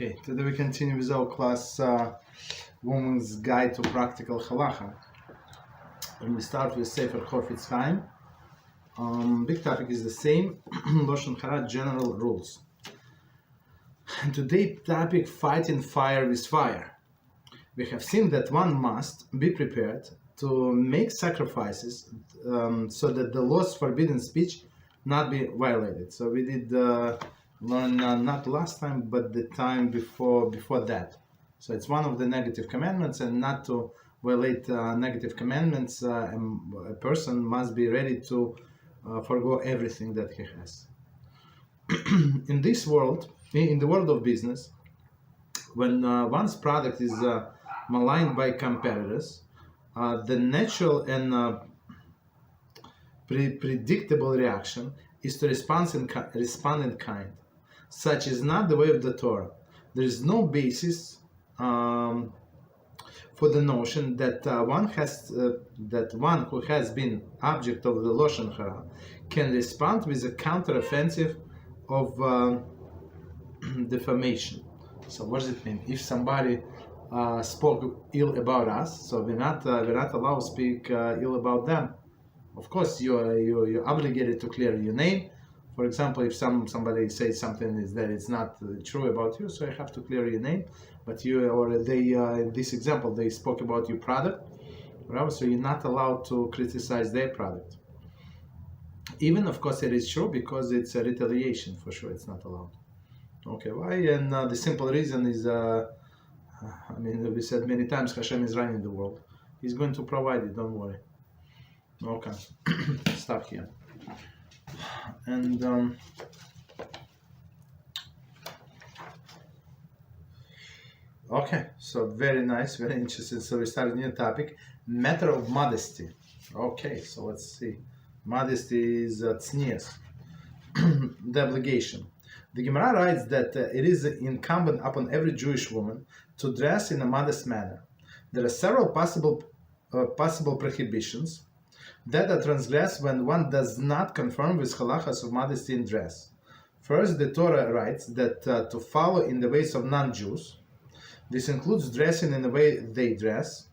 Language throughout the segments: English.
Okay, today we continue with our class, Woman's Guide to Practical Halachah. And we start with Sefer Chofetz Chaim. Big topic is the same, Lashon Hara general rules. And today's topic, fighting fire with fire. We have seen that one must be prepared to make sacrifices so that the laws forbidden speech not be violated. So we did learn not last time, but the time before that. So it's one of the negative commandments, and not to violate negative commandments, a person must be ready to forgo everything that he has. In this world, in the world of business, when one's product is maligned by competitors, the natural and predictable reaction is to respond in kind. Such is not the way of the Torah. There is no basis for the notion that one who has been object of the Lashon Hara can respond with a counteroffensive of defamation. So what does it mean? If somebody spoke ill about us, so we're not allowed to speak ill about them. Of course, you're obligated to clear your name. For example, if somebody says something that it's not true about you, so you have to clear your name. But in this example, they spoke about your product, right? So you're not allowed to criticize their product. Even, of course, it is true because it's a retaliation. For sure, it's not allowed. Okay, why? And the simple reason is, we said many times, Hashem is running the world. He's going to provide it. Don't worry. Okay, stop here. And okay, so very nice, very interesting. So we start a new topic, matter of modesty. Okay, so let's see. Modesty is tznius, the obligation. The Gemara writes that it is incumbent upon every Jewish woman to dress in a modest manner. There are several possible prohibitions that are transgressed when one does not conform with halachas of modesty in dress. First, the Torah writes that to follow in the ways of non-Jews. This includes dressing in the way they dress.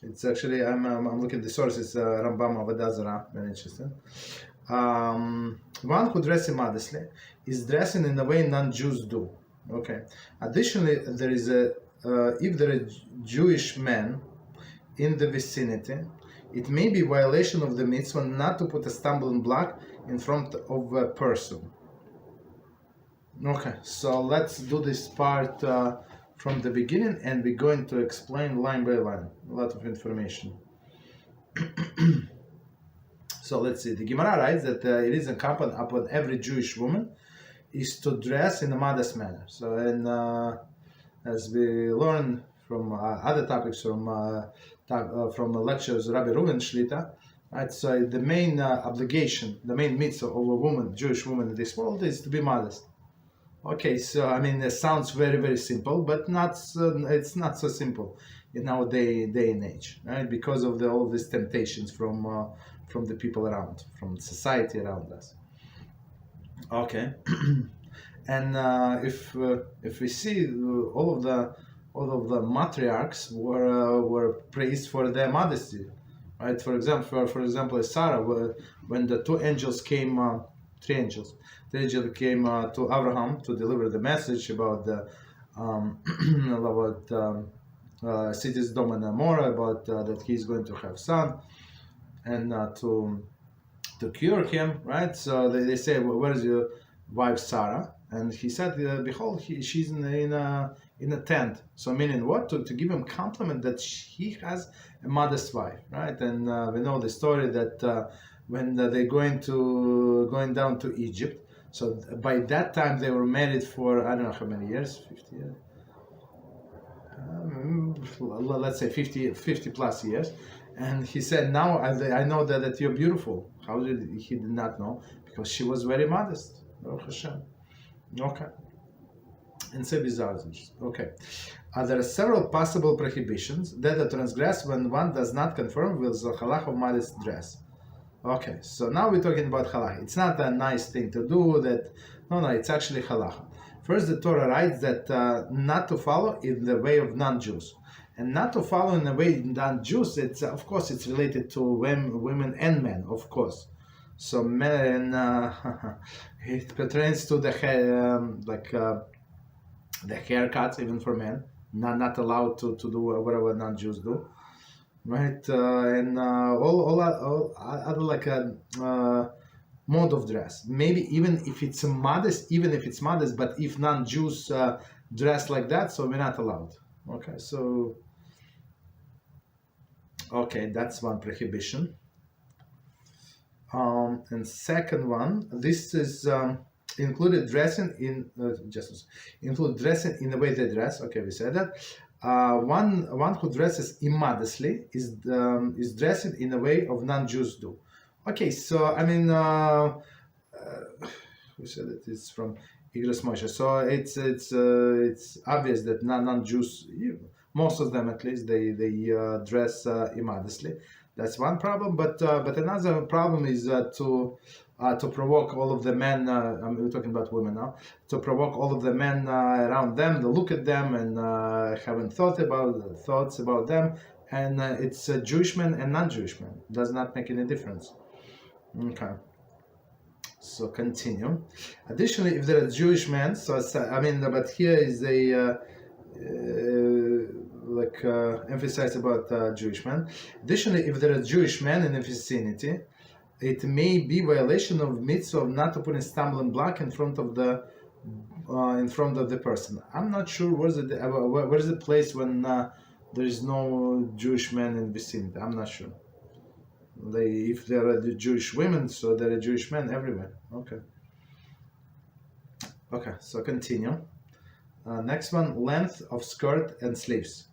It's actually, I'm looking at the sources, Rambam Avodah Zarah, very interesting. One who dresses modestly is dressing in the way non-Jews do. Okay. Additionally, there is if there are Jewish men in the vicinity, it may be violation of the mitzvah not to put a stumbling block in front of a person. Okay, so let's do this part from the beginning, and we're going to explain line by line. A lot of information. So let's see. The Gemara writes that it is incumbent upon every Jewish woman is to dress in a modest manner. So, and as we learn from other topics from the lectures Rabbi Reuven Shlita, right? So the main obligation, the main mitzvah of a woman, Jewish woman in this world, is to be modest. Okay, so it sounds very, very simple, but it's not so simple in our day and age, right? Because of all these temptations from the people around, from society around us. Okay, and if we see all of the matriarchs were praised for their modesty, right? For example, Sarah, when the three angels came to Abraham to deliver the message about the cities Sodom and Gomorrah, about that he's going to have son, and to cure him, right? So they say, well, where is your wife Sarah? And he said, behold, she's in a tent. So meaning what? To give him compliment that he has a modest wife, right? And we know the story that when they're going down to Egypt, so by that time they were married for, I don't know how many years, 50 years? Let's say 50 plus years. And he said, now I know that you're beautiful. How did he did not know? Because she was very modest. Baruch Hashem. Okay. And say Beezrat. Okay. There are several possible prohibitions that are transgressed when one does not conform with the halachah of modest dress. Okay, so now we're talking about halachah. It's not a nice thing to do that No, it's actually halacha. First, the Torah writes that not to follow in the way of non-Jews. And not to follow in the way of non-Jews, it's of course it's related to women and men, of course. So men, it pertains to the the haircuts, even for men, not allowed to do whatever non-Jews do, right? And all other mode of dress. Maybe even if it's modest, but if non-Jews dress like that, so we're not allowed. Okay, so that's one prohibition. And second one, this is included dressing in include dressing in the way they dress. Okay, we said that. One who dresses immodestly is dressing in the way of non-Jews do. Okay, so I mean, we said it is from Igros Moshe. So it's obvious that non-Jews, most of them at least, they dress immodestly. That's one problem. But another problem is to provoke all of the men. We're talking about women now. To provoke all of the men around them to look at them and having thoughts about them. And it's Jewish men and non-Jewish men. Does not make any difference. Okay. So continue. Additionally, if there are Jewish men, but here is a emphasize about Jewish men. Additionally, if there are Jewish men in the vicinity, it may be violation of mitzvah of not to put a stumbling block in front of the person. I'm not sure where's the place when there is no Jewish men in the vicinity. I'm not sure. If there are the Jewish women, so there are Jewish men everywhere. Okay, so continue. Next one, length of skirt and sleeves.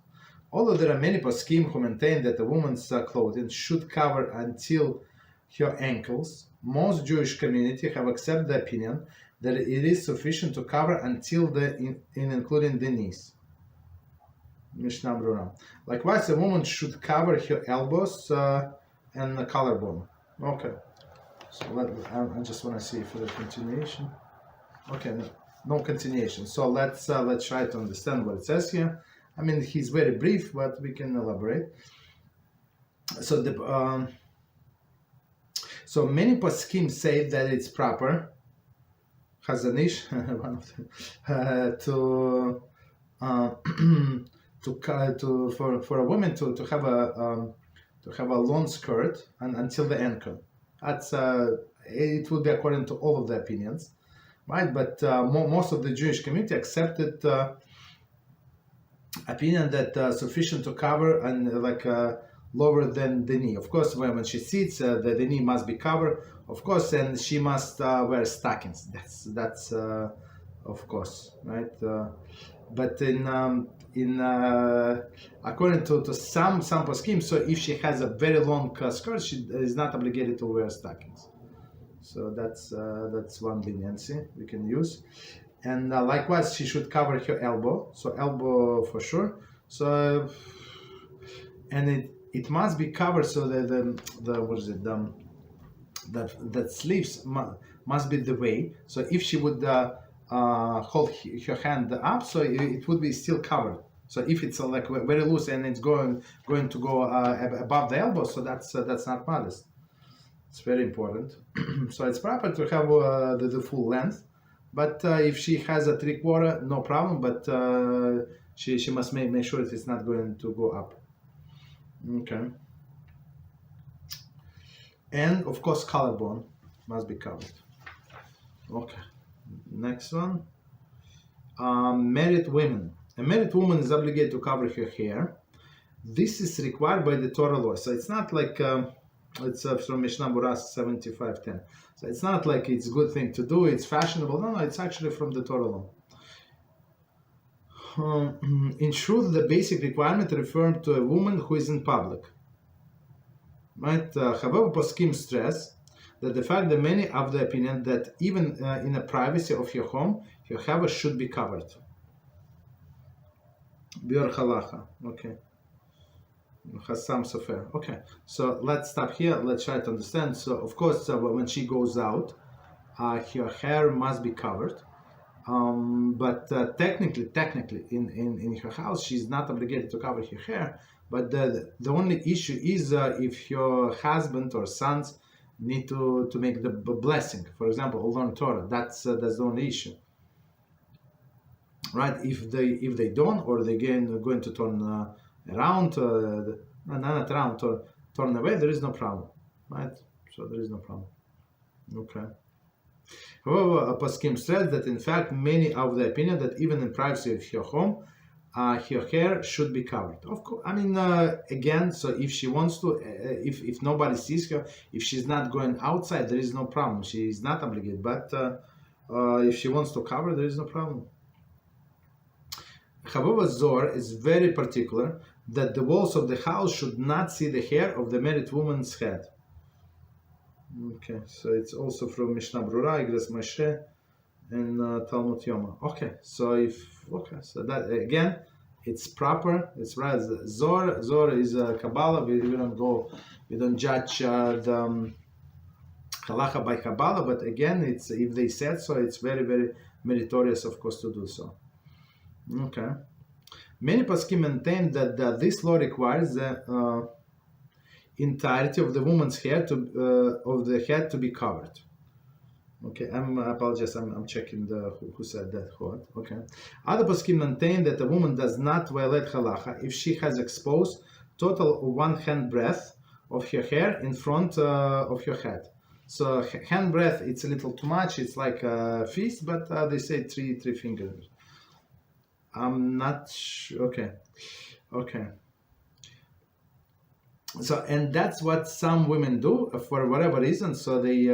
Although there are many poskim who maintain that a woman's clothing should cover until her ankles, most Jewish community have accepted the opinion that it is sufficient to cover until including the knees. Mishnah Brura. Likewise, a woman should cover her elbows and the collarbone. Okay. So I just want to see for the continuation. Okay, no continuation. So let's try to understand what it says here. I mean, he's very brief, but we can elaborate. So so many poskim say that it's proper, Hazanish, one of them, for a woman to have a long skirt until the ankle. That's it would be according to all of the opinions, right? But most of the Jewish community accepted opinion that sufficient to cover and lower than the knee. Of course, when she sits, the knee must be covered, of course, and she must wear stockings. That's of course, right? But in according to some poskim, so if she has a very long skirt, she is not obligated to wear stockings. So that's one leniency we can use. And likewise, she should cover her elbow. So elbow for sure. So and it must be covered so that the sleeves must be the way. So if she would hold her hand up, so it would be still covered. So if it's very loose and it's going to go above the elbow, so that's not modest. It's very important. So it's proper to have the full length. But if she has a 3/4, no problem. But she must make sure it's not going to go up. Okay. And of course, collarbone must be covered. Okay. Next one. Married women. A married woman is obligated to cover her hair. This is required by the Torah law. So it's not like it's from Mishnah Berurah 75:10. So it's not like it's a good thing to do. It's fashionable. No, it's actually from the Torah law. In truth, the basic requirement referred to a woman who is in public. Right? However, poskim stress that the fact that many have the opinion that even in the privacy of your home, your hair should be covered. Biur Halacha. Okay. Hassam Sefer. Okay. So let's stop here. Let's try to understand. So of course, when she goes out, her hair must be covered. But technically, in her house, she's not obligated to cover her hair. But the only issue is if your husband or sons need to make the blessing, for example, or learn Torah. That's the only issue, right? If they don't, or they going to turn around, not around, turn away, there is no problem, right? So there is no problem. Okay. However, Poskim says that in fact many of the opinion that even in privacy of her home, her hair should be covered. Of course, I mean again. So if she wants to, if nobody sees her, if she's not going outside, there is no problem. She is not obligated. But if she wants to cover, there is no problem. However, Zohar is very particular that the walls of the house should not see the hair of the married woman's head. Okay, so it's also from Mishnah Brura, Igras Moshe, and Talmud Yoma. Okay, so so that again, it's proper. It's right. Zohar is Kabbalah. We don't judge the Halacha by Kabbalah, but again, it's if they said so, it's very, very meritorious, of course, to do so. Okay. Many poskim maintain that this law requires the entirety of the woman's hair of the head to be covered. Okay, I apologize. I'm checking who said that. Okay. Other poskim maintain that a woman does not violate halacha if she has exposed total 1 hand breadth of her hair in front of her head. So hand breadth, it's a little too much. It's like a fist, but they say three fingers. I'm not sure. Okay. So, and that's what some women do for whatever reason. So they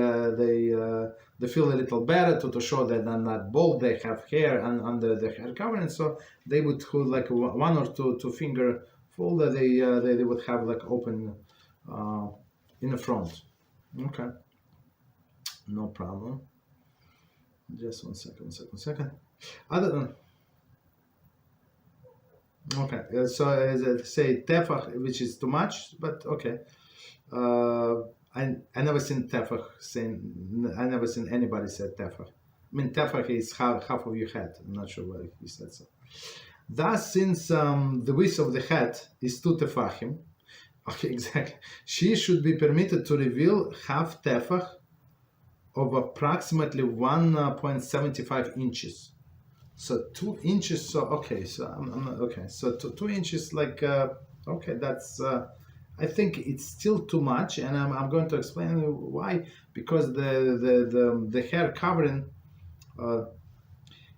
feel a little better to show that they're not bald. They have hair under the hair covering. So they would hold like 1 or 2 finger fold that they would have like open in the front. Okay, no problem. Just one second. Other than okay, so as I say, tefach, which is too much, but okay. I never seen tefach saying. I never seen anybody said tefach. I mean, tefach is half of your head. I'm not sure why he said so. Thus, since the width of the head is 2 tefachim, okay, exactly, she should be permitted to reveal half tefach of approximately 1.75 inches. So 2 inches. So okay. So I'm not, okay. So 2 inches, like okay. That's. I think it's still too much, and I'm going to explain you why. Because the hair covering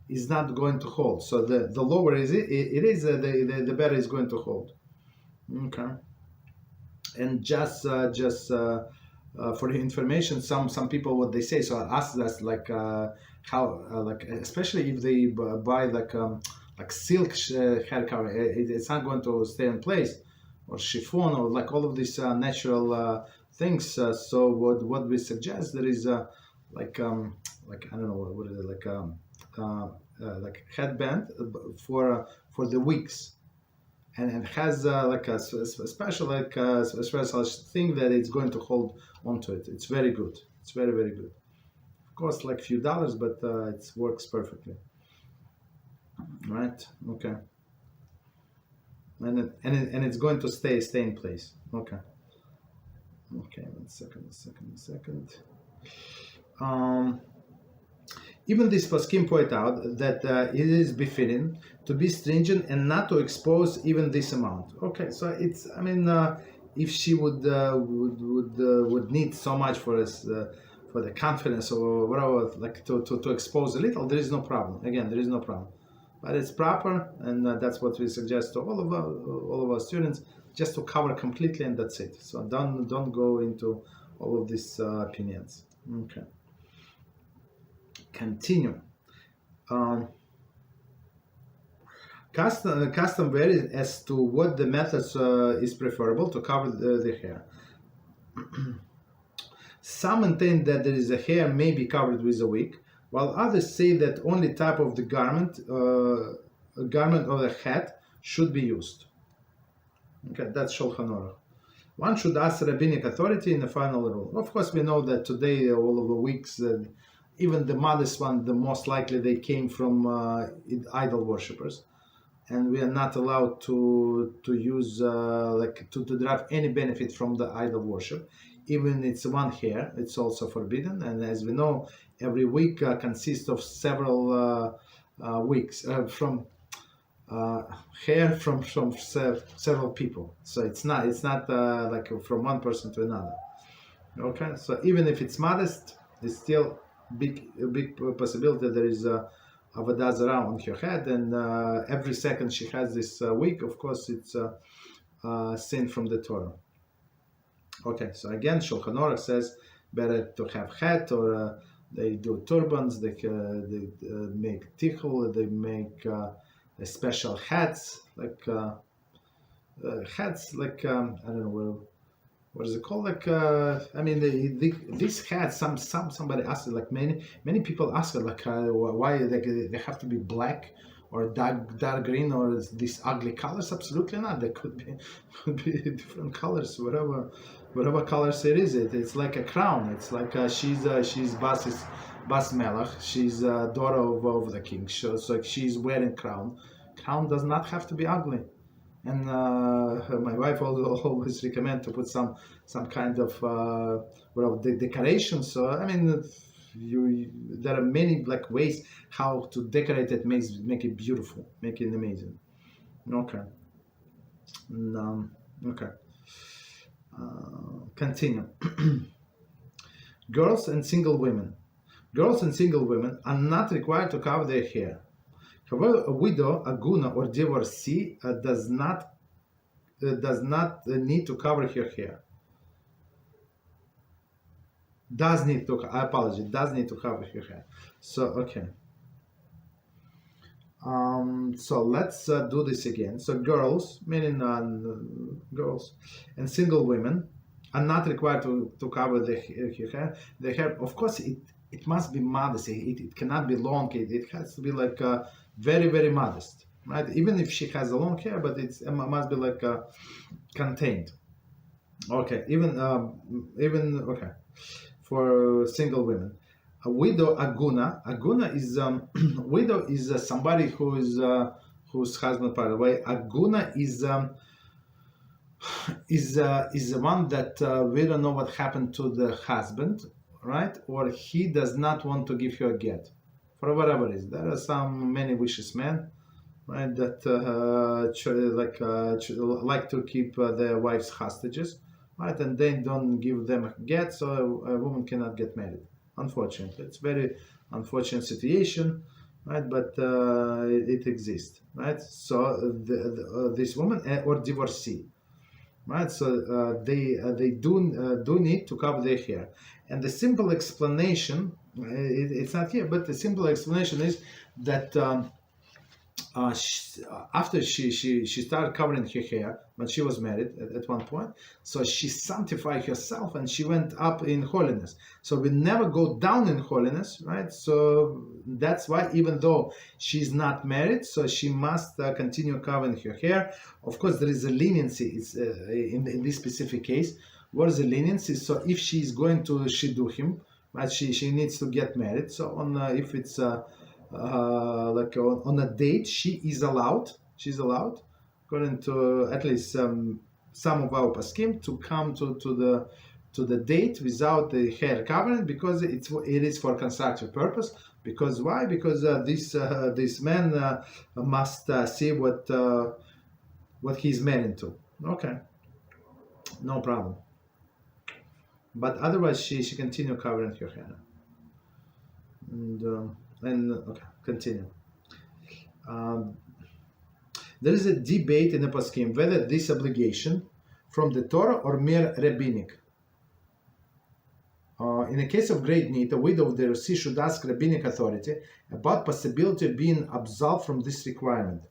is not going to hold. So the lower it is, the better it's going to hold. Okay. And just for the information, some people what they say. So I ask that like how like especially if they buy like silk hair cover, it's not going to stay in place, or chiffon, or like all of these natural things. So what we suggest there is like I don't know what is it, like headband for the wigs. And it has like a special special thing that it's going to hold onto it. It's very good. It's very, very good. Of course, like a few dollars, but it works perfectly. Right? Okay. And it's going to stay in place. Okay. Okay. One second. Even this poskim point out that it is befitting to be stringent and not to expose even this amount. Okay, so it's. I mean, if she would need so much for us for the confidence or whatever, like to expose a little, there is no problem. Again, there is no problem, but it's proper, and that's what we suggest to all of our students, just to cover completely, and that's it. So don't go into all of these opinions. Okay. Continue. Custom varies as to what the methods is preferable to cover the hair. Some maintain that there is a hair may be covered with a wig, while others say that only type of the garment of the head should be used. Okay, that's Shulchan Aruch. One should ask rabbinic authority in the final rule. Of course, we know that today all of the wigs even the modest one, the most likely they came from idol worshippers, and we are not allowed to use to derive any benefit from the idol worship. Even it's one hair, it's also forbidden. And as we know, every week consists of several weeks from hair from several people. So it's not like from one person to another. Okay, so even if it's modest, it's still a big possibility there is avodah zarah on her head, and every second she has this week, of course, it's sin from the Torah. Okay, so again, Shulchan Aruch says better to have hat, or they do turbans, they make tichel, they make special hats, like I don't know what is it called? I mean, these hats. Somebody asked it. Like many people ask it. Like why they have to be black or dark green or these ugly colors? Absolutely not. They could be different colors. Whatever colors it is. It's like a crown. It's like she's Bas Melech. She's daughter of the king. So she's wearing crown. Crown does not have to be ugly. And my wife always recommend to put some kind of the decoration. So I mean, there are many like ways how to decorate it, make it beautiful, make it amazing. Okay. Okay. Continue. Girls and single women. Girls and single women are not required to cover their hair. However, a widow, a guna, or divorcee does not need to cover her hair. Does need to cover her hair. So okay. So let's do this again. So girls, meaning girls, and single women are not required to cover their hair. Their hair, of course, it must be modest. It cannot be long. It has to be like very, very modest, right? Even if she has a long hair, but it must be like contained. Okay, even okay, for single women. A widow, a guna is widow is somebody who is whose husband passed away. A guna is the one that we don't know what happened to the husband, right? Or he does not want to give her a get for whatever reason. There are many vicious men, right, that like to keep their wives hostages, right, and they don't give them a get, so a woman cannot get married. Unfortunately, it's very unfortunate situation, right? But it exists, right? So this woman or divorcee, right? So they do need to cover their hair, and the simple explanation, it's not here, but the simple explanation is that after she started covering her hair when she was married at one point, so she sanctified herself and she went up in holiness. So we never go down in holiness, right? So that's why, even though she's not married, so she must continue covering her hair. Of course, there is a leniency. It's in this specific case. What is the leniency? So if she's going to shidduchim, right, she needs to get married. So if it's like on a date, she's allowed, according to at least some of our paskim, to come to the date without the hair covering, because it is for constructive purpose. Because why? Because this man must see what he's married to. Okay, no problem. But otherwise, she continue covering her hair. And okay, continue. There is a debate in the Poskim whether this obligation from the Torah or mere rabbinic. In a case of great need, a widow of the Rosi should ask rabbinic authority about possibility of being absolved from this requirement.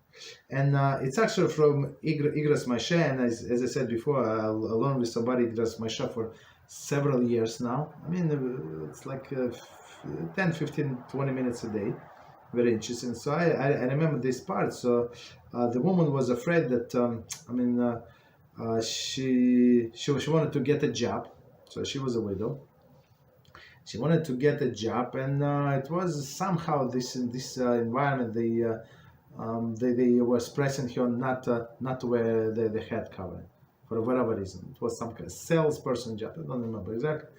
And it's actually from Igras Moshe, and as I said before, I learned with somebody Igras Moshe for several years now. I mean, it's like 10, 15, 20 minutes a day. Very interesting. So I remember this part. So the woman was afraid that she wanted to get a job. So she was a widow, She wanted to get a job, and it was somehow in this environment they were pressing her not to wear the head covering for whatever reason. It was some kind of salesperson job. I don't remember exactly,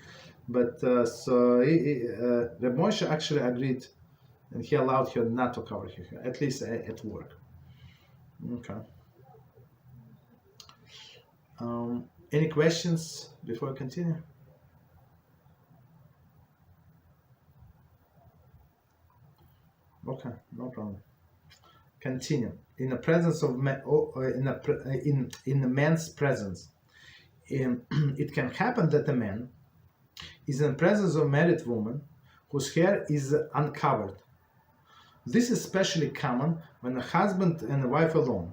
but Reb Moshe actually agreed, and he allowed her not to cover her hair, at least at work. Okay. Any questions before I continue? Okay, no problem. Continue. In the presence of in the man's presence, it can happen that a man is in the presence of a married woman whose hair is uncovered. This is especially common when a husband and a wife alone.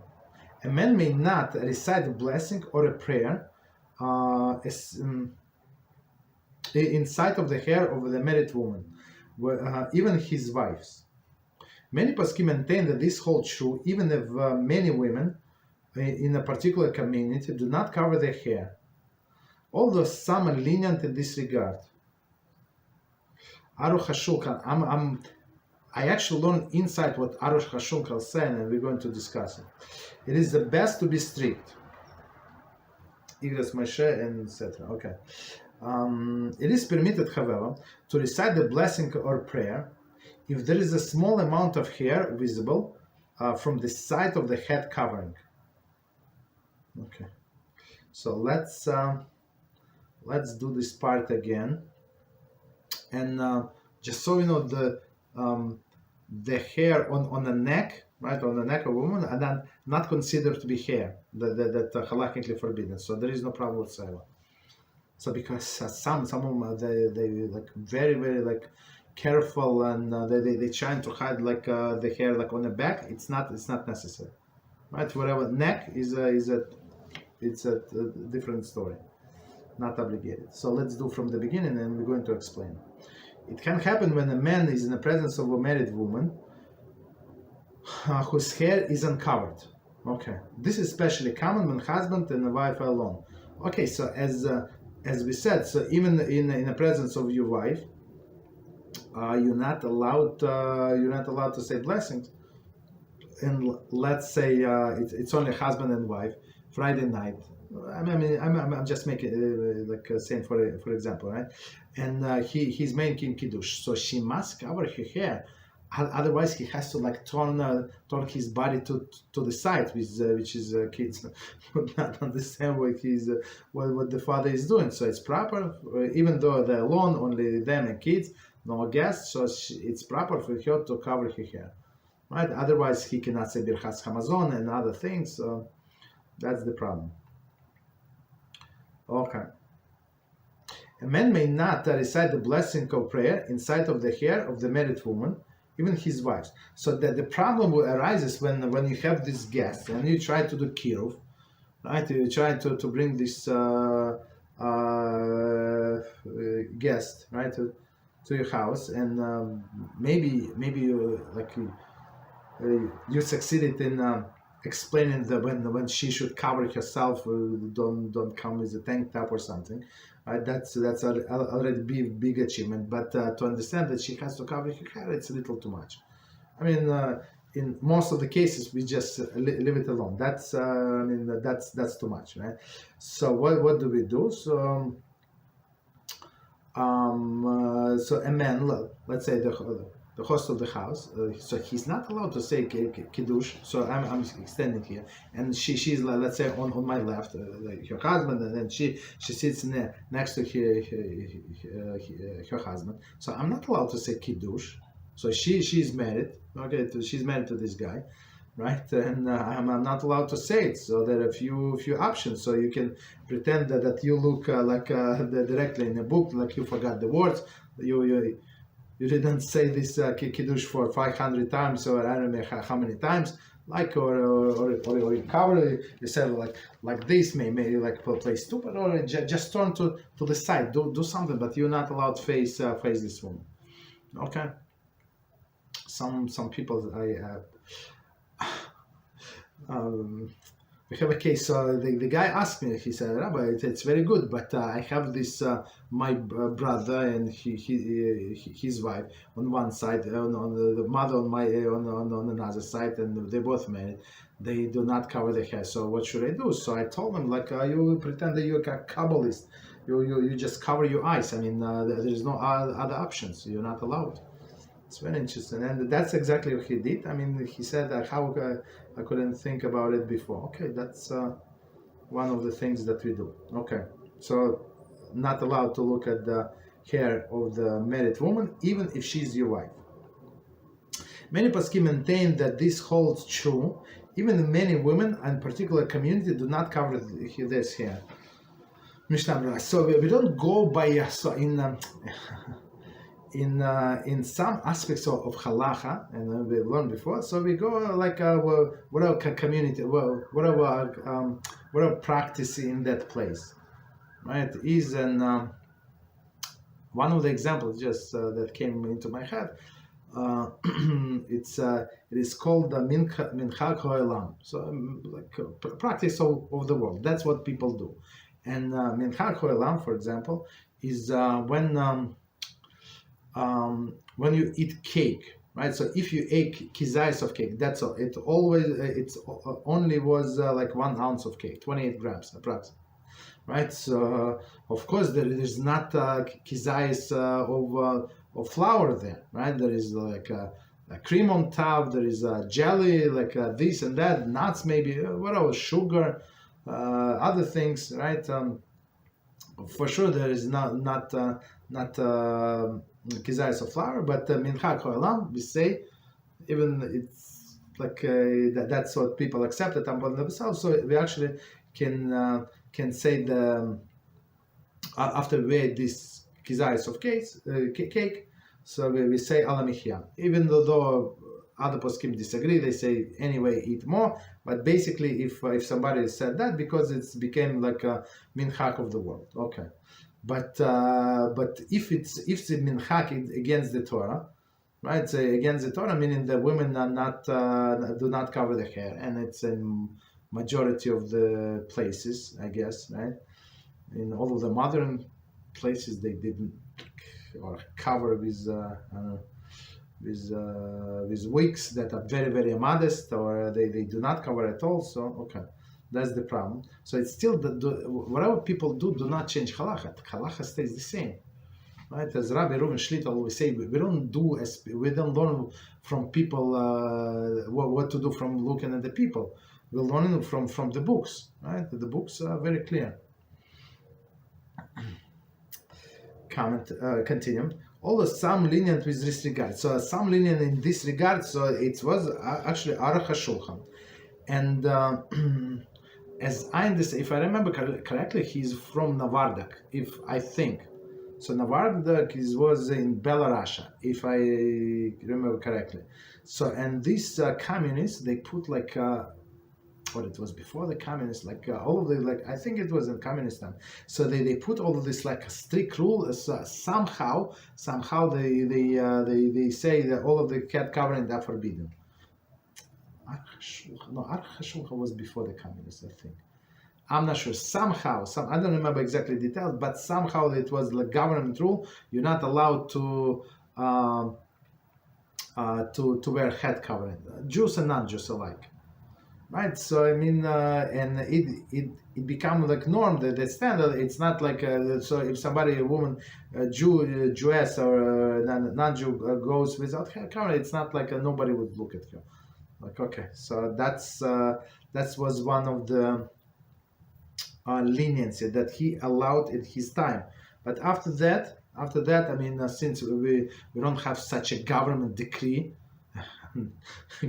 A man may not recite a blessing or a prayer in sight of the hair of the married woman, even his wife's. Many poskim maintain that this holds true even if many women in a particular community do not cover their hair, although some are lenient in this regard. Aruch HaShulchan, I actually learned inside what Aruch HaShulchan is saying, and we're going to discuss it. It is the best to be strict. Igras Moshe and etc. Okay. It is permitted, however, to recite the blessing or prayer if there is a small amount of hair visible from the side of the head covering. Okay. So let's do this part again, and just so you know, the hair on the neck, right, on the neck of a woman, are not considered to be hair that halakhically forbidden. So there is no problem whatsoever. So because some women they like very like careful, and they trying to hide like the hair like on the back. It's not necessary, right? Whatever neck is a different story, not obligated. So let's do from the beginning, and we're going to explain. It can happen when a man is in the presence of a married woman whose hair is uncovered. Okay, this is especially common when husband and the wife are alone. Okay, so as we said, so even in the presence of your wife, you're not allowed to say blessings. And let's say it's only husband and wife, Friday night. I'm just making saying for example, right? And he's making Kiddush, so she must cover her hair. Otherwise, he has to like turn his body to the side, which is kids would not understand what the father is doing. So it's proper, even though they're alone, only them and kids, no guests. So it's proper for her to cover her hair, right? Otherwise, he cannot say Birchas Hamazon and other things. So that's the problem. Okay. A man may not recite the blessing of prayer in sight of the hair of the married woman, even his wife. So that the problem arises when you have this guest and you try to do kiruv, right? You try to bring this guest, right, to your house, and maybe you succeeded in explaining that when she should cover herself, don't come with a tank top or something. Right? That's already big achievement. But to understand that she has to cover her hair, it's a little too much. I mean, in most of the cases, we just leave it alone. That's that's too much, right? So what do we do? So so a man, let's say the host of the house, so he's not allowed to say Kiddush. So I'm extending here, and she's let's say on my left, like her husband, and then she sits next to her husband. So I'm not allowed to say Kiddush. So she's married. Okay, she's married to this guy, right? And I'm not allowed to say it. So there are a few options. So you can pretend that you look directly in the book, like you forgot the words. You didn't say this Kiddush for 500 times, or I don't know how many times, like or you cover, you said like this, maybe like play stupid, or just turn to the side, do something, but you're not allowed to face this woman. Okay. Some people we have a case. So the guy asked me. He said, "Rabbi, it's very good, but I have this my brother and his wife on one side, on the mother on my on another side, and they both married. They do not cover their hair. So what should I do?" So I told him, like, you pretend that you're a Kabbalist. You just cover your eyes. I mean, there's no other options. You're not allowed. It's very interesting, and that's exactly what he did. I mean, he said that how I couldn't think about it before. Okay, that's one of the things that we do. Okay, so not allowed to look at the hair of the married woman, even if she's your wife. Many poskim maintain that this holds true. Even many women and particular community do not cover this hair. Mishnah. So we don't go by so in some aspects of halacha, and we learned before. So we go like whatever community, whatever practice in that place, right? Is and one of the examples just that came into my head. It is called the minchag ha'olam. So like practice of the world. That's what people do. And minchag ha'olam, for example, is when you eat cake, right? So if you ate kizayis of cake, that's all. It only was like 1 ounce of cake, 28 grams approximately, right? So of course there is not kizayis of flour there, right? There is like a cream on top. There is a jelly, like this and that, nuts maybe, whatever, sugar, other things, right? For sure there is not kizayis of flour, but minchag ha'olam, we say, even it's like that's what people accepted upon themselves. So we actually can say the after we ate this kizayis of cake, so we say ala michya. Even though other poskim disagree, they say anyway eat more. But basically, if somebody said that, because it's became like a minchag of the world, okay. But if it's a minchag against the Torah, right? So against the Torah, meaning the women are not do not cover their hair, and it's in majority of the places, I guess, right? In all of the modern places, they didn't or cover with wigs that are very, very immodest, or they do not cover at all. So okay, that's the problem. So it's still whatever people do not change halacha. Halacha stays the same, right? As Rabbi Reuven Shlit always say, we don't learn from people what to do from looking at the people. We learn from the books, right? The books are very clear. Continue. Although some lenient with this regard, so some lenient in this regard, so it was actually Aruch HaShulchan, and as I understand, if I remember correctly, he's from Navardak, if I think. So Navardak was in Belarus, if I remember correctly. So and these communists, they put like what it was before the communists, like all of the, like I think it was in communist time. So they put all of this like a strict rule. Somehow they say that all of the head covering are forbidden. No, Aruch HaShulchan was before the communists, I think. I'm not sure. Somehow, I don't remember exactly details, but somehow it was like government rule. You're not allowed to wear head covering, Jews and non-Jews alike. Right, so I mean, and it become like norm, the standard. It's not like so if somebody, a woman, Jewess or non-Jew goes without hair cover, it's not like nobody would look at her. Like okay, so that was one of the leniency that he allowed at his time. But after that, I mean, since we don't have such a government decree.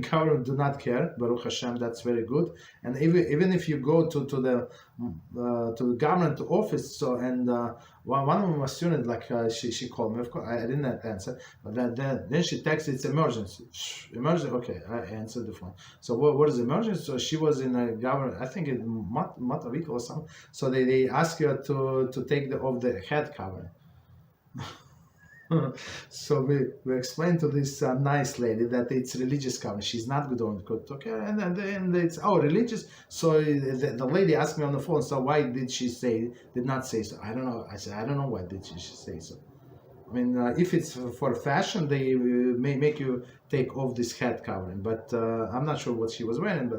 Government do not care, Baruch Hashem, that's very good. And even if you go to the government office, so and one of my students, like she called me, of course I didn't answer, but then she texted, it's emergency. Okay, I answered the phone. So what is emergency? So she was in a government, I think in Matavik or something. So they asked her to take off the head cover. So we explained to this nice lady that it's religious covering. She's not good on good. Okay, and it's religious. So the lady asked me on the phone. So why did not say so? I don't know. I said I don't know why did she say so. I mean, if it's for fashion, they may make you take off this head covering. But I'm not sure what she was wearing.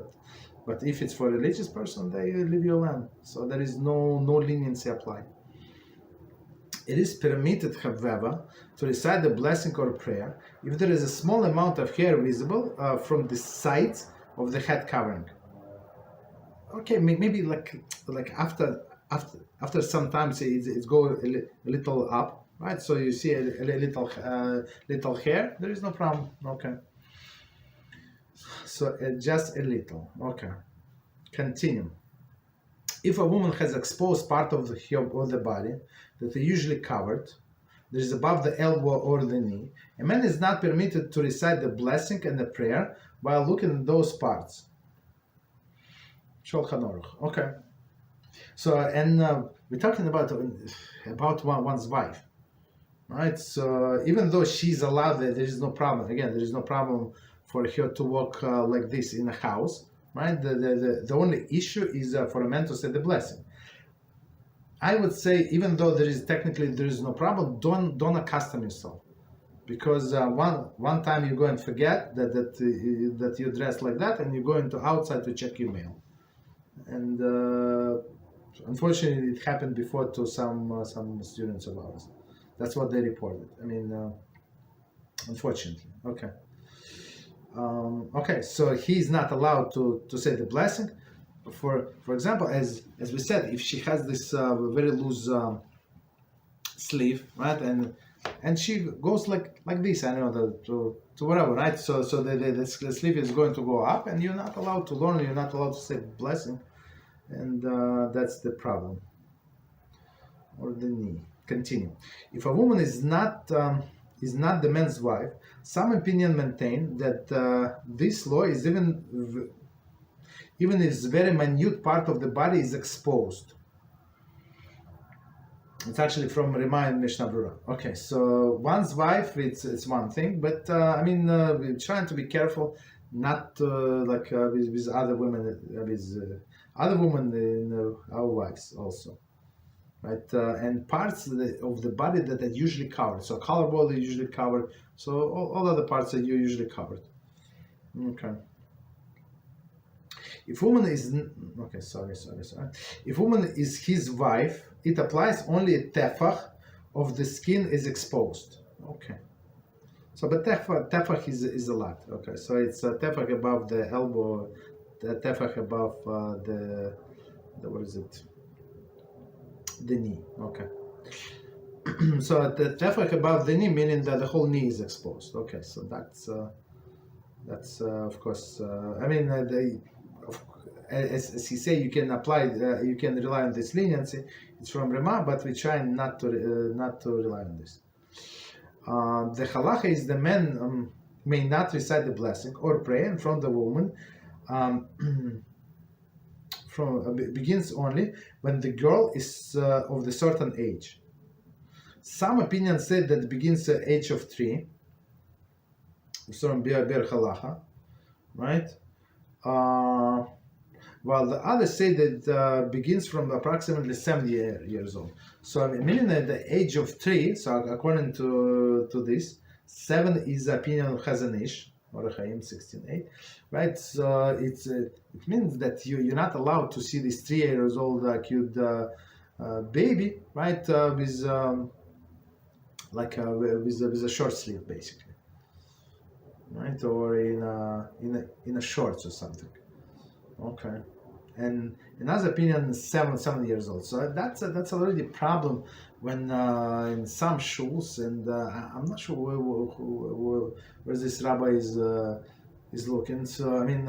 But if it's for a religious person, they leave you alone. So there is no leniency applied. It is permitted, however, to recite the blessing or prayer if there is a small amount of hair visible from the sides of the head covering. Okay, maybe like after sometimes it's go a little up, right? So you see a little hair. There is no problem. Okay. So just a little. Okay. Continue. If a woman has exposed part of the body that is usually covered, that is above the elbow or the knee, a man is not permitted to recite the blessing and the prayer while looking at those parts. Shulchan Aruch. Okay. So, and we're talking about one's wife, right? So even though she's allowed, there is no problem. Again, there is no problem for her to walk like this in a house. Right, the only issue is for a man to say the blessing. I would say, even though there is no problem, don't accustom yourself, because one time you go and forget that you dress like that, and you go into outside to check your mail, and unfortunately it happened before to some students of ours. That's what they reported. I mean, unfortunately. Okay. Okay, so he's not allowed to say the blessing. For example, as we said, if she has this very loose sleeve, right, and she goes like this, I don't know, to whatever, right? So the sleeve is going to go up, and you're not allowed to learn. You're not allowed to say blessing, and that's the problem. Or the knee. Continue. If a woman is not the man's wife, some opinion maintain that this law is even if very minute part of the body is exposed. It's actually from Remind Mishnah Brura. Okay, so one's wife, it's one thing, but I mean, we're trying to be careful not with other women, other women in our wives also. Right, and parts of the body that are usually covered. So collarbone is usually covered. So all other parts are usually covered. Okay. If woman is If woman is his wife, it applies only a tefach of the skin is exposed. Okay. So, but tefach is a lot. Okay. So it's a tefach above the elbow, the tefach above the what is it? The knee. Okay. So the tefach above the knee, meaning that the whole knee is exposed. Okay, so that's of course. I mean, as he say, you can apply, you can rely on this leniency. It's from Rema, but we try not to rely on this. The halacha is the man may not recite the blessing or pray in front of the woman. Begins only when the girl is of the certain age. Some opinions say that it begins at the age of 3. From Bir Halacha, right? While the others say that begins from approximately 70 years old. So meaning at the age of 3. So according to this, 7 is the opinion of Chazon Ish, or Chaim 16:8, right? So it means that you're not allowed to see this 3 years old cute baby, right? With a short sleeve, basically, right? Or in a shorts or something. Okay. And another opinion is 7 years old. So that's already a problem when in some shuls, and I'm not sure where this rabbi is looking. So I mean,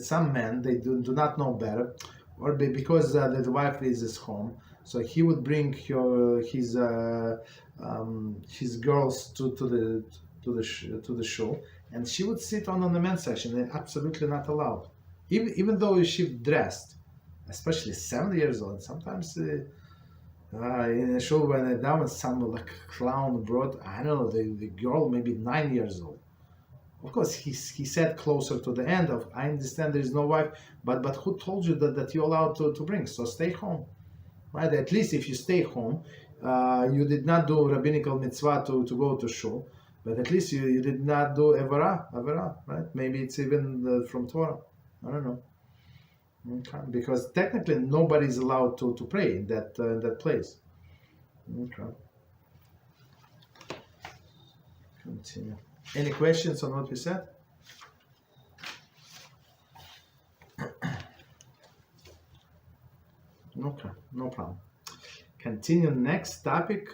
some men, they do not know better, or because the wife is at home, so he would bring his girls to the shul, and she would sit on the men's section. They're absolutely not allowed. Even though she dressed, especially 7 years old, sometimes In a show when a down some like clown brought, I don't know, the girl maybe 9 years old. Of course, he said closer to the end of, I understand there is no wife, but who told you that you're allowed to bring? So stay home, right? At least if you stay home, you did not do rabbinical mitzvah to go to shul, but at least you did not do avera, right? Maybe it's even from Torah. I don't know. Okay. Because technically nobody is allowed to pray in that place. Okay. Continue. Any questions on what we said? Okay, no problem. Continue. Next topic.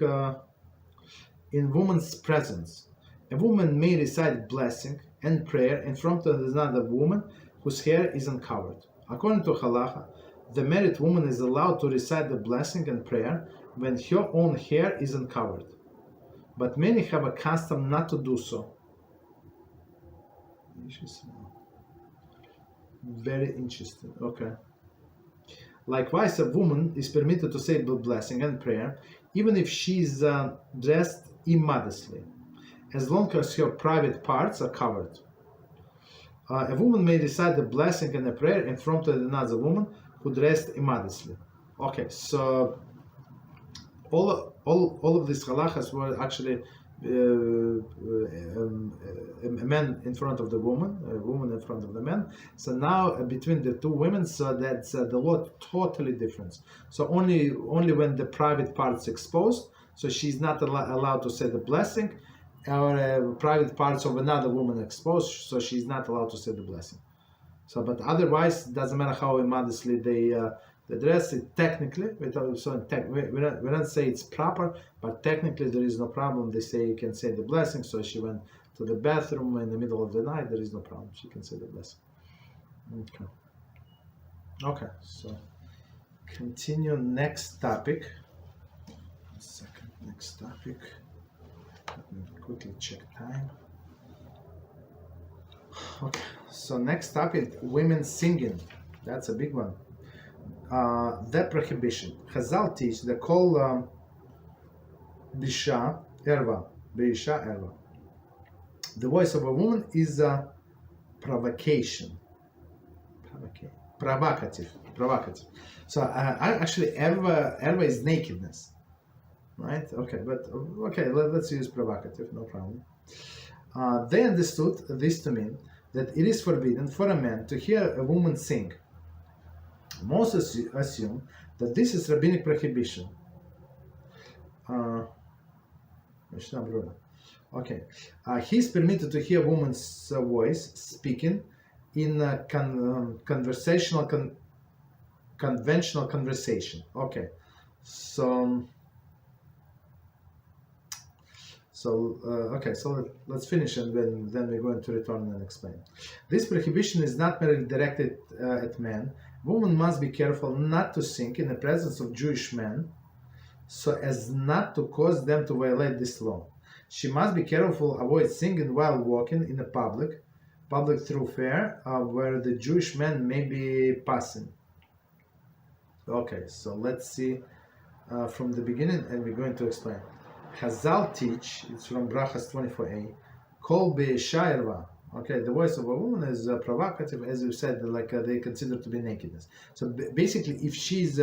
In woman's presence, a woman may recite blessing and prayer in front of another woman whose hair is uncovered. According to Halacha, the married woman is allowed to recite the blessing and prayer when her own hair is uncovered. But many have a custom not to do so. Very interesting. Okay. Likewise, a woman is permitted to say the blessing and prayer even if she is dressed immodestly, as long as her private parts are covered. A woman may recite the blessing and the prayer in front of another woman who dressed immodestly. Okay, so all of these halachas were actually a man in front of the woman, a woman in front of the man. So now between the two women, so that's the law totally different. So only when the private parts exposed, so she's not allowed to say the blessing, or private parts of another woman exposed, so she's not allowed to say the blessing. So, but otherwise, it doesn't matter how immodestly they dress it. Technically, we don't say it's proper, but technically there is no problem. They say you can say the blessing. So she went to the bathroom in the middle of the night. There is no problem. She can say the blessing. Okay. Okay. So continue. Next topic. One second. Next topic. Let me quickly check time. Okay, so next topic, women singing. That's a big one. The prohibition. Chazal teach they call Bisha Erva. Bisha Erva. The voice of a woman is a provocation. Provocative. So actually Erva is nakedness. Right? Okay, but okay, let's use provocative, no problem. They understood this to mean that it is forbidden for a man to hear a woman sing. Most assume that this is rabbinic prohibition. Okay, he is permitted to hear a woman's voice speaking in a conventional conversation. Okay, so let's finish and then we're going to return and explain. This prohibition is not merely directed at men. Women must be careful not to sing in the presence of Jewish men so as not to cause them to violate this law. She must be careful to avoid singing while walking in a public thoroughfare where the Jewish men may be passing. Okay, so let's see from the beginning and we're going to explain. Chazal teach, it's from Brachos 24a, Kol be'isha erva. Okay, the voice of a woman is provocative, as you said, like they consider to be nakedness. So basically, if she's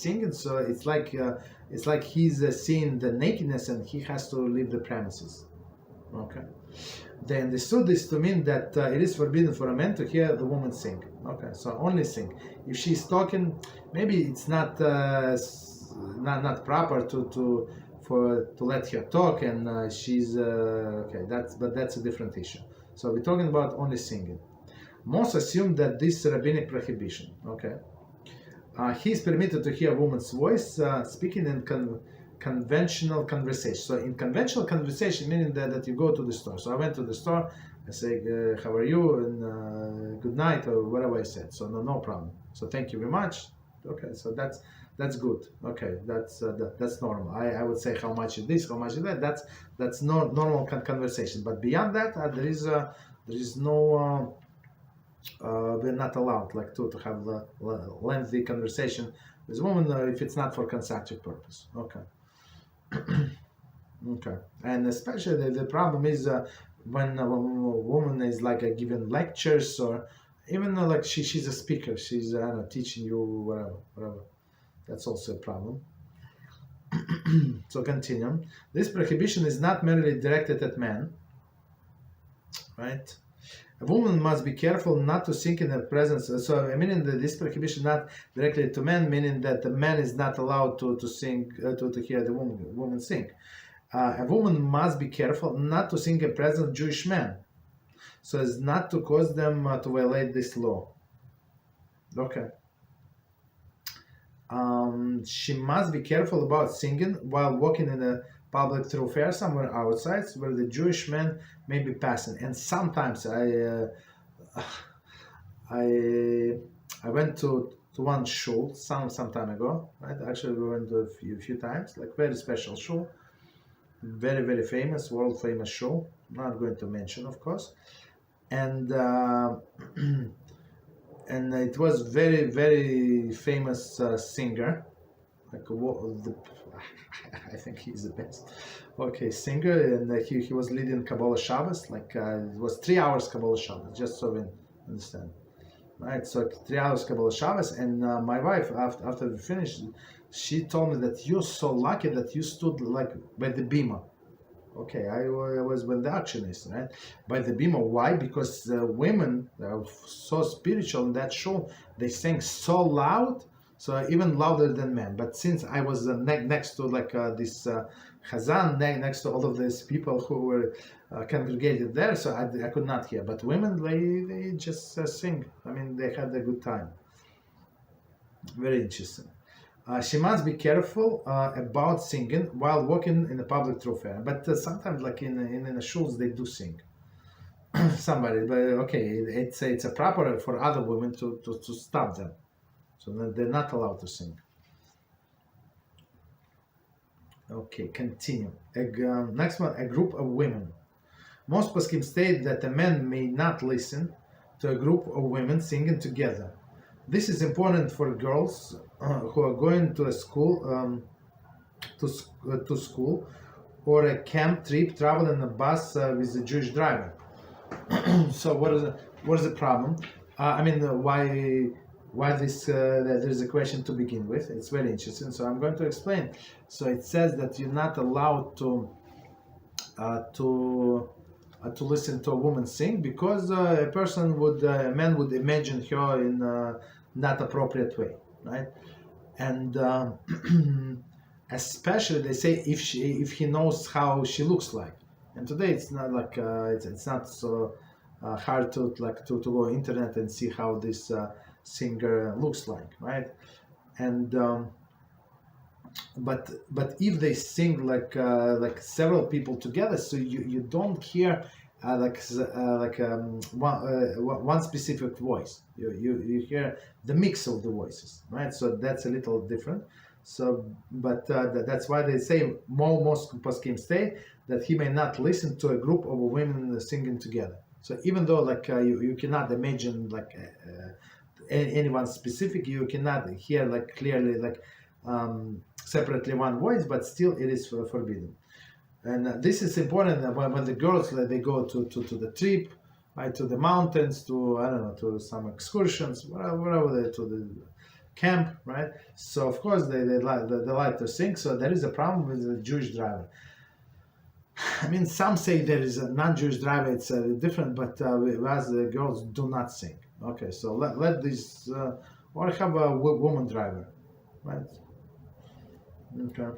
singing, so it's like he's seeing the nakedness and he has to leave the premises. Okay, they understood this to mean that it is forbidden for a man to hear the woman sing. Okay, so only sing. If she's talking, maybe it's not proper to let her talk, and she's okay. That's a different issue. So we're talking about only singing. Most assume that this is a rabbinic prohibition. Okay, he is permitted to hear a woman's voice speaking in conventional conversation. So in conventional conversation, meaning that you go to the store. So I went to the store. I say, "How are you?" and "Good night," or whatever I said. So no problem. So thank you very much. Okay, so that's good. Okay, that's normal. I would say how much is this, how much is that. That's normal conversation. But beyond that, there is no. We're not allowed like to have a lengthy conversation with a woman if it's not for consumptive purpose. Okay. Okay. And especially the problem is when a woman is like giving lectures, or even like she's a speaker, she's teaching you whatever. That's also a problem. So continue. This prohibition is not merely directed at men, right? A woman must be careful not to sing in her presence. So meaning that this prohibition not directly to men, meaning that the man is not allowed to sing, to hear the woman sing. A woman must be careful not to sing in presence of Jewish men, so as not to cause them to violate this law. Okay. She must be careful about singing while walking in a public thoroughfare somewhere outside where the Jewish men may be passing. And sometimes I went to one shul some time ago, right? Actually, we went to a few times, like very special shul, very famous, world famous shul. Not going to mention, of course, and and it was very famous singer, like I think he's the best. Okay, singer, and he was leading Kabbalah Shabbos, like it was 3 hours Kabbalah Shabbos, just so we understand, right? So 3 hours Kabbalah Shabbos, and my wife, after we finished, she told me that you're so lucky that you stood like by the bima. Okay, I was when the action is, right? By the bima. Why? Because the women are so spiritual in that show. They sang so loud, so even louder than men. But since I was next to like this Chazan, next to all of these people who were congregated there, so I could not hear. But women, they just sing. I mean, they had a good time. Very interesting. She must be careful about singing while walking in a public thoroughfare. But sometimes, like in the shuls, they do sing. Somebody, but okay, it's a proper for other women to stop them, so they're not allowed to sing. Okay, continue. Next one, a group of women. Most poskim state that a man may not listen to a group of women singing together. This is important for girls who are going to a school, to school, or a camp trip, travel in a bus with a Jewish driver. So what is the problem? I mean, why this? There is a question to begin with. It's very interesting. So I'm going to explain. So it says that you're not allowed to listen to a woman sing because a man would imagine her in a not appropriate way, right? And especially they say if he knows how she looks like. And today it's not like it's not so hard to go internet and see how this singer looks like, right? And but if they sing like several people together, so you don't hear one specific voice. You hear the mix of the voices, right? So that's a little different. So, but that's why they say most poskim state that he may not listen to a group of women singing together. So even though you cannot imagine anyone specific, you cannot hear clearly separately one voice, but still it is forbidden. And this is important when the girls they go to the trip, right, to the mountains, to I don't know, to some excursions, wherever they to the camp, right? So of course they like to sing. So there is a problem with the Jewish driver. I mean, some say there is a non-Jewish driver. It's different, but as the girls do not sing. Okay, so let this or have a woman driver, right? Okay.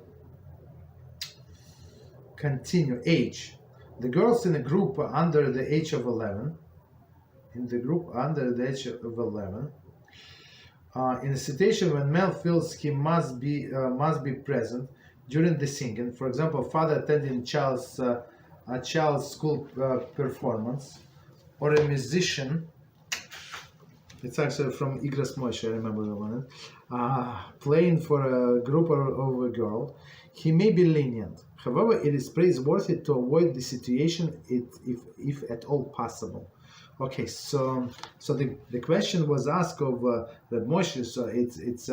Continue. Age. The girls in a group under the age of 11. In the group under the age of 11. In a situation when male feels he must be present during the singing, for example, father attending a child's school performance, or a musician. It's actually from Igras Moshe, I remember the one. Playing for a group of a girl, he may be lenient. However, it is praiseworthy to avoid the situation if at all possible. Okay, so the question was asked of Reb Moshe. So it's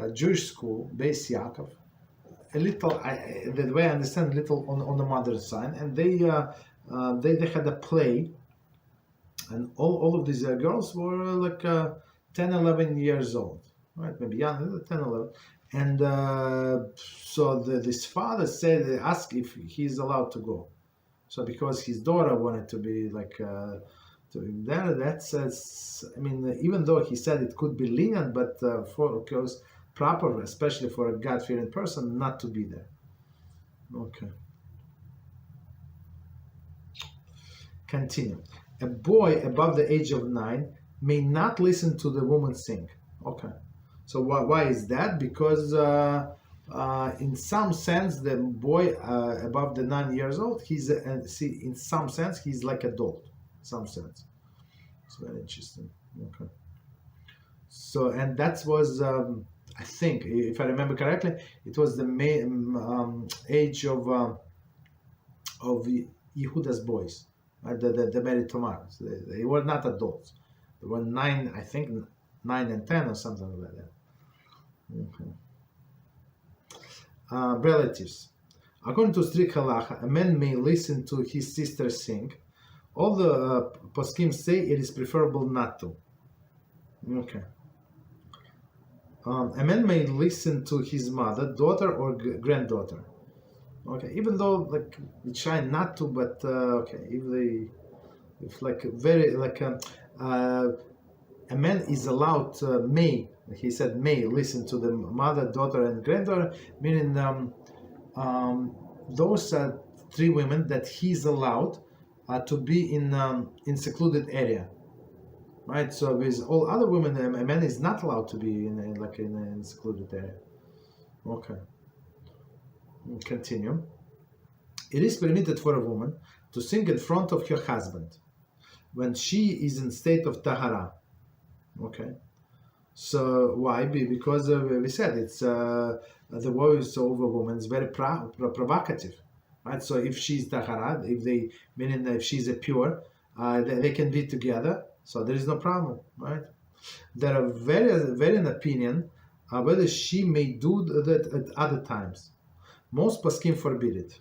Jewish school, Beis Yaakov, a little, the way I understand, a little on the mother's side, and they had a play, and all of these girls were like 10, 11 years old, right? Maybe younger, 10, 11. And so this father asked if he's allowed to go. So because his daughter wanted to be like there, that says, I mean, even though he said it could be lenient, but because proper, especially for a God-fearing person, not to be there. Okay. Continue. A boy above the age of 9 may not listen to the woman sing. Okay. So why is that? Because in some sense, the boy above the 9 years old, in some sense, he's like adult. In some sense. It's very interesting. Okay. So, and that was, I think, if I remember correctly, it was the age of Yehuda's boys, right? The married Tomaras. They were not adults. They were 9, I think, 9 and 10 or something like that. Okay. Relatives. According to strict halacha, a man may listen to his sister sing. All the poskim say it is preferable not to. Okay. A man may listen to his mother, daughter, or granddaughter. Okay, even though like we try not to, but okay, if like very like a man is allowed may, he said may listen to the mother, daughter, and granddaughter, meaning those are 3 women that he's allowed to be in secluded area, right? So with all other women, a man is not allowed to be in secluded area. Okay. We'll continue. It is permitted for a woman to sing in front of her husband when she is in state of tahara. Okay. So why? Because we said it's the voice of a woman is very provocative, right? So if she's tahara, meaning if she's a pure, they can be together. So there is no problem, right? There are varying opinion whether she may do that at other times. Most poskim forbid it.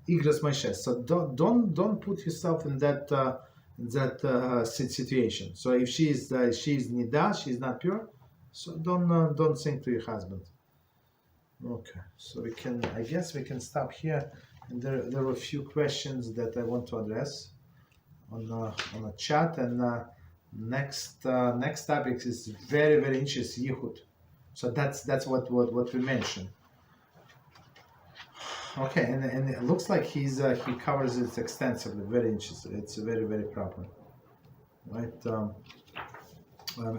Igras my chest. So don't put yourself in that situation. So if she's nida, she's not pure. So don't sing to your husband. Okay. So I guess we can stop here. And there were a few questions that I want to address on a chat. And next topic is very, very interesting, Yichud. So that's what we mentioned. Okay, and it looks like he covers it extensively. Very interesting. It's very, very proper, right?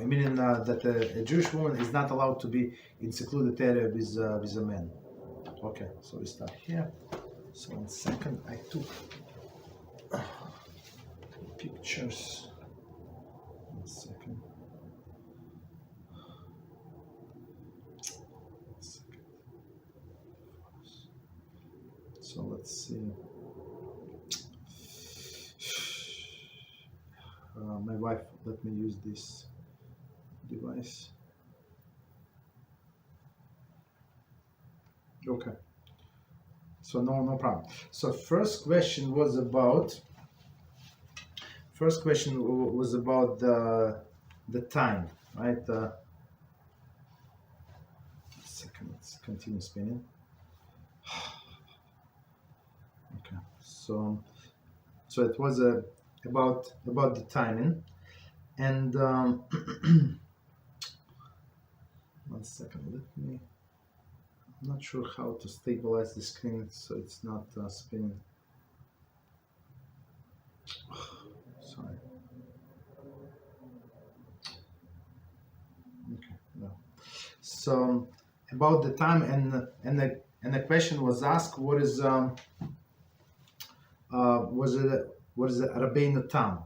Meaning that a Jewish woman is not allowed to be in secluded area with a man. Okay, so we start here. So 1 second, I took pictures. 1 second. So let's see. My wife let me use this device. Okay. So no problem. So first question was about the time, right? Second, let's continue spinning. Okay, so it was about the timing, and 1 second. I'm not sure how to stabilize the screen so it's not spinning. Sorry. Okay, no. So about the time, and the question was asked, what is Rabbeinu Tam,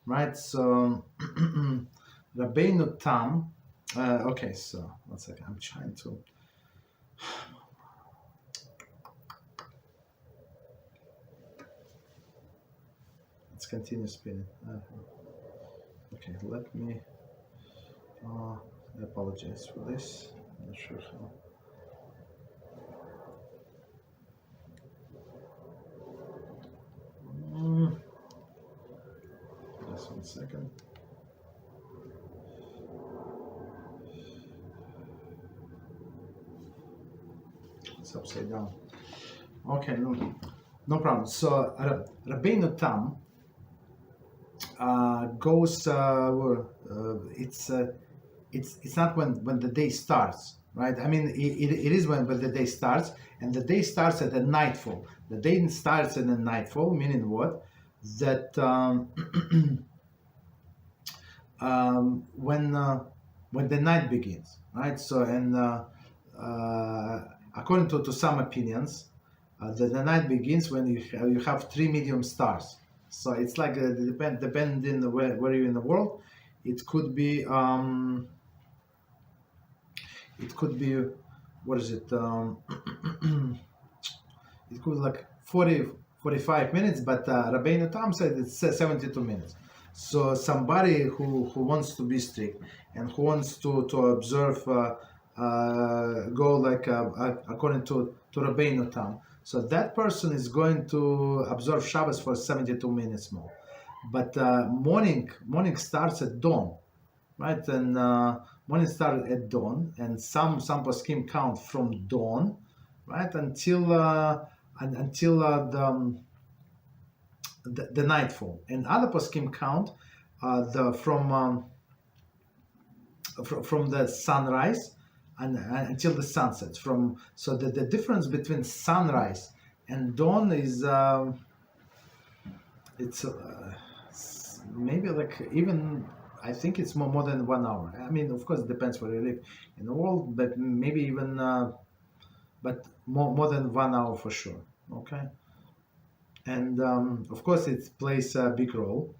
right? So Rabbeinu Tam. Okay, so 1 second. I'm trying to. Let's continue spinning. Okay, let me. I apologize for this. I'm not sure how. Just 1 second. It's upside down. Okay, no problem. So Rabbeinu Tam goes. It's not when the day starts, right? I mean, it is when the day starts, and the day starts at the nightfall. The day starts at the nightfall, meaning what? That when the night begins, right? So and according to some opinions, the night begins when you have 3 medium stars. So it's like depending where you're in the world, it could be what is it? It could be like 45 minutes, but Rabbeinu Tam said it's 72 minutes. So somebody who wants to be strict and who wants to observe, go like according to Rabbeinu Tam, so that person is going to observe Shabbos for 72 minutes more. But morning starts at dawn, right? And morning starts at dawn, and some poskim count from dawn, right, until the nightfall, and other poskim count from the sunrise and until the sunset. So the difference between sunrise and dawn is it's maybe like even I think it's more than 1 hour. I mean, of course, it depends where you live in the world, but maybe even but more than 1 hour for sure. Okay, and of course it plays a big role.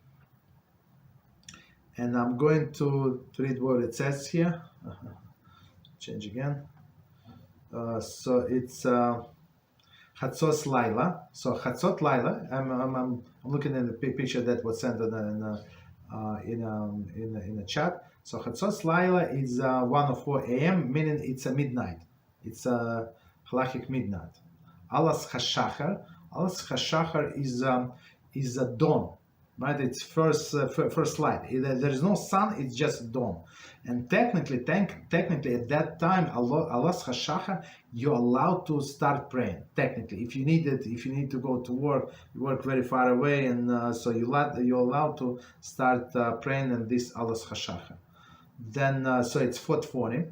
And I'm going to read what it says here. Change again. So it's Chatzos Laila. So Chatzot Laila. I'm looking at the picture that was sent in the chat. So Chatzos Laila is 1:04 a.m., meaning it's a midnight. It's a halachic midnight. Alas Hashachar. Alas Hashachar is a dawn. Right, it's first light. There is no sun; it's just dawn. And technically, at that time, Alas Hashachar, you're allowed to start praying. Technically, if you need to go to work, you work very far away, and so you're allowed to start praying in this Alas Hashachar. Then, so it's 4:40,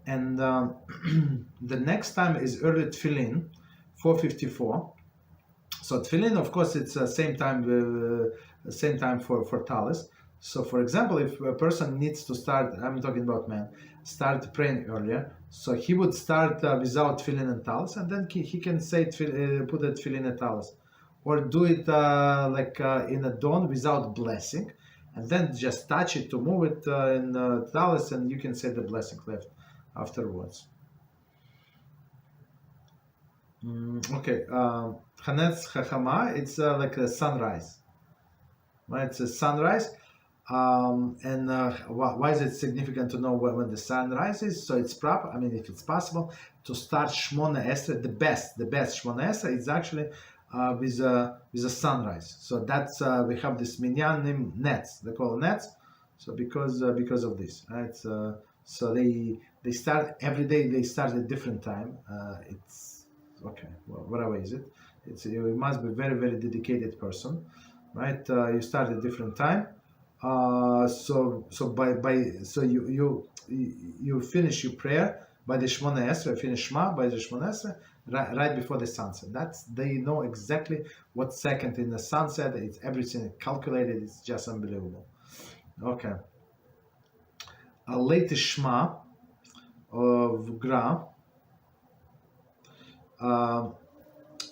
and the next time is early Tefillin, 4:54. So Tefillin, of course, it's same time for Talis. So, for example, if a person needs to start, I'm talking about man, start praying earlier, so he would start without Tefillin and Talis, and then he can say put the Tefillin and Talis, or do it in a dawn without blessing, and then just touch it to move it in Talis, and you can say the blessing left afterwards. Okay, Chanetz Chachama, it's like a sunrise, right? It's a sunrise, and why is it significant to know when the sun rises? So it's proper. I mean, if it's possible to start Shmona Esrei, the best Shmona Esrei is actually with a sunrise. So that's we have this minyanim nets. They call it nets. So because of this, right? So they start every day. They start at a different time. It's okay. Well, whatever is it? You must be a very, very dedicated person, right? You start at a different time. So you finish your prayer by the Shmona Esrei, finish Shema by the Shmona Esrei right before the sunset. They know exactly what second in the sunset. It's everything calculated. It's just unbelievable. Okay. A late Shema of Gra.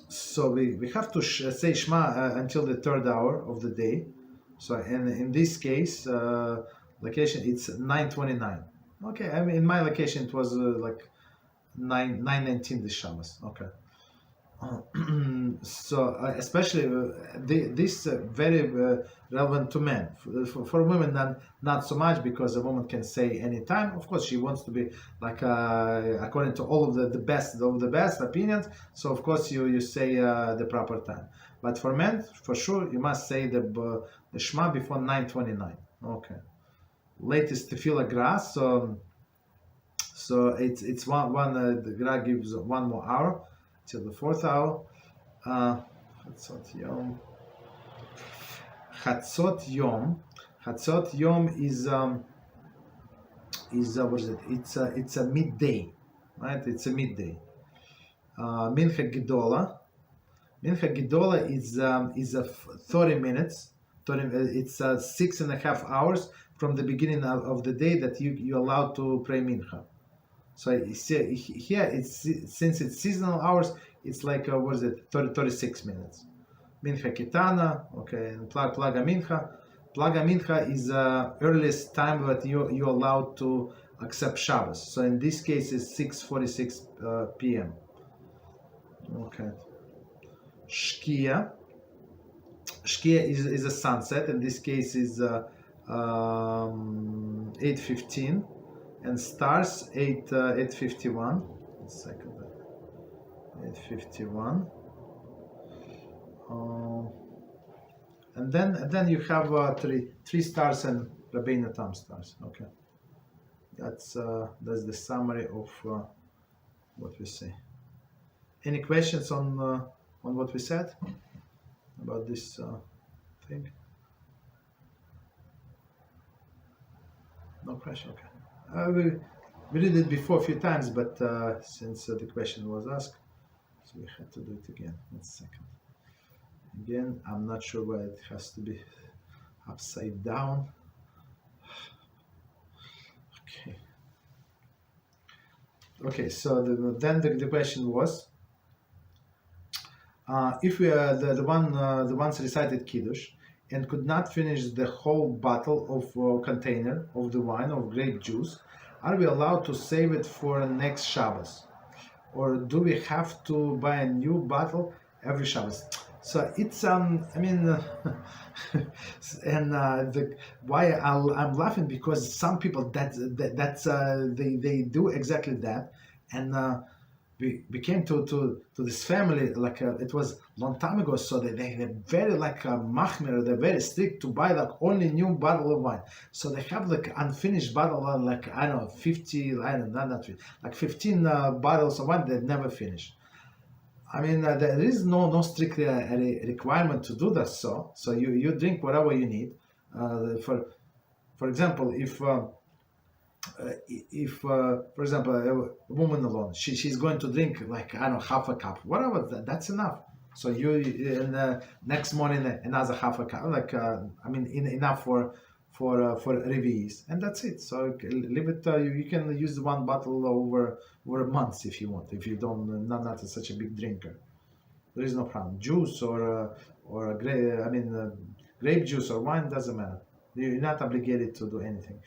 So we have to say Shema until the 3rd hour of the day. So in this case, location it's 9:29. Okay, I mean in my location it was like 9:19 this Shabbos. Okay, Especially this very relevant to men. For women, not so much, because a woman can say anytime. Of course, she wants to be like according to all of the best of the best opinions. So of course you say the proper time. But for men, for sure, you must say the Shema before 9:29. Okay. Latest tefillah grass. So it's one the Gra gives 1 more hour till the 4th hour. Chatzot Yom. Chatzot Yom is what is it? It's a midday, right? It's a midday. Mincha Gedola. Mincha Gedola is a 30 minutes. It's 6.5 hours from the beginning of the day that you're allowed to pray mincha. So here since it's seasonal hours, it's like what is it? 36 minutes. Mincha Kitana, okay, and Plaga Mincha. Plaga Mincha is earliest time that you're allowed to accept Shabbos. So in this case, it's 6:46 p.m. Okay. Shkia is a sunset. In this case, is 8:15, and stars 8:51. 8:51. And then you have three stars and Rabbeinu Tam stars. Okay, that's the summary of what we say. Any questions on what we said about this thing? No question. Okay. We did it before a few times, but since the question was asked, so we had to do it again. One second. Again, I'm not sure why it has to be upside down. Okay. So then the question was, if we are the ones recited Kiddush and could not finish the whole bottle of container of the wine of grape juice, are we allowed to save it for next Shabbos, or do we have to buy a new bottle every Shabbos? So it's and why I'm laughing, because some people they do exactly that, and we came to this family like it was long time ago. So they're very like machmir, they're very strict to buy like only new bottle of wine. So they have like unfinished bottle like I don't know 50 I don't know not 50, like 15 bottles of wine that never finish. I mean, there is no strict requirement to do that. So you drink whatever you need. For example, if for example a woman alone, she's going to drink like I don't know half a cup, whatever, that's enough. So you next morning another half a cup, like enough for revies, and that's it. So leave it. You can use one bottle over a month if you want. If you don't, not such a big drinker, there is no problem. Juice or grape juice or wine, doesn't matter. You're not obligated to do anything.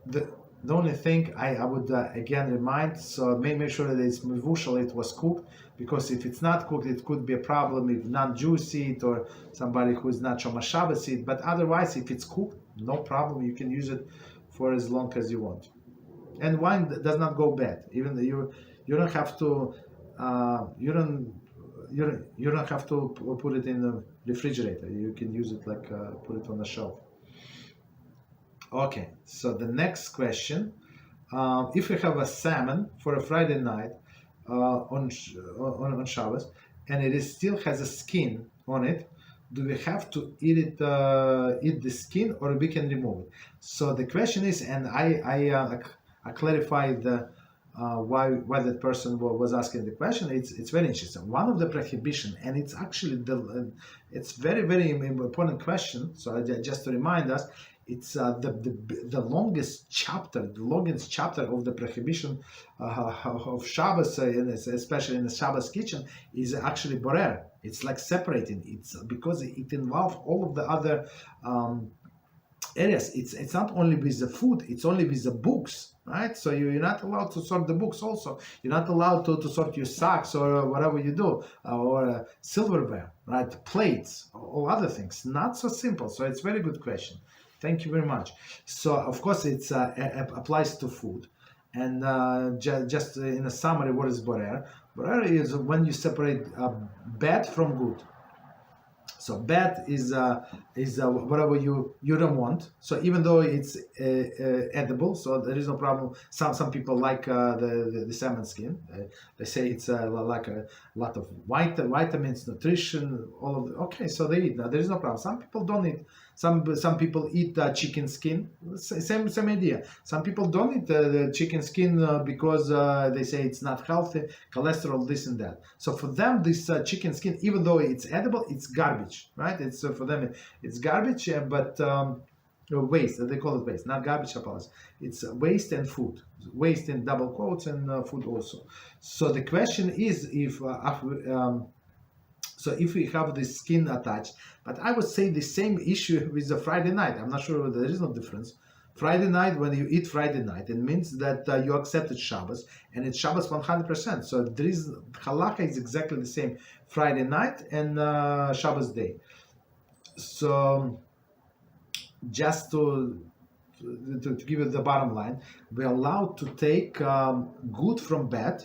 The only thing I would again remind, so make sure that it's mevushal, it was cooked, because if it's not cooked, it could be a problem if non-Jews eat or somebody who is not Shomer Shabbos eat. But otherwise, if it's cooked, no problem. You can use it for as long as you want. And wine does not go bad. Even you don't have to you don't have to put it in the refrigerator. You can use it like put it on the shelf. Okay, so the next question: if we have a salmon for a Friday night on Shabbos, and it still has a skin on it, do we have to eat the skin, or we can remove it? So the question is, and I clarified why that person was asking the question. It's very interesting. One of the prohibition, and it's actually it's very very important question. So just to remind us. It's the longest chapter of the prohibition of Shabbos, especially in the Shabbos kitchen, is actually borer. It's like separating. It's because it involves all of the other areas. It's not only with the food. It's only with the books. right? So you're not allowed to sort the books also. You're not allowed to sort your socks or whatever you do, or silverware, right? Plates, all other things. Not so simple. So it's a very good question. Thank you very much. So of course it applies to food. And just in a summary, what is borer? Borer is when you separate bad from good. So bad is whatever you don't want. So even though it's edible, so there is no problem. Some people like the salmon skin. They say it's like a lot of vitamins, nutrition, all of okay. So they eat. Now, there is no problem. Some people don't eat. Some people eat chicken skin. Same idea. Some people don't eat the chicken skin because they say it's not healthy, cholesterol, this and that. So for them, this chicken skin, even though it's edible, it's garbage, right? It's for them it's garbage, but waste. They call it waste, not garbage. Apologies. It's waste and food. Waste in double quotes and food also. So the question is so if we have the skin attached, but I would say the same issue with the Friday night. I'm not sure there is no difference. Friday night, when you eat Friday night, it means that you accepted Shabbos, and it's Shabbos 100%. So there is halakha is exactly the same Friday night and Shabbos day. So just to give you the bottom line, we're allowed to take good from bad,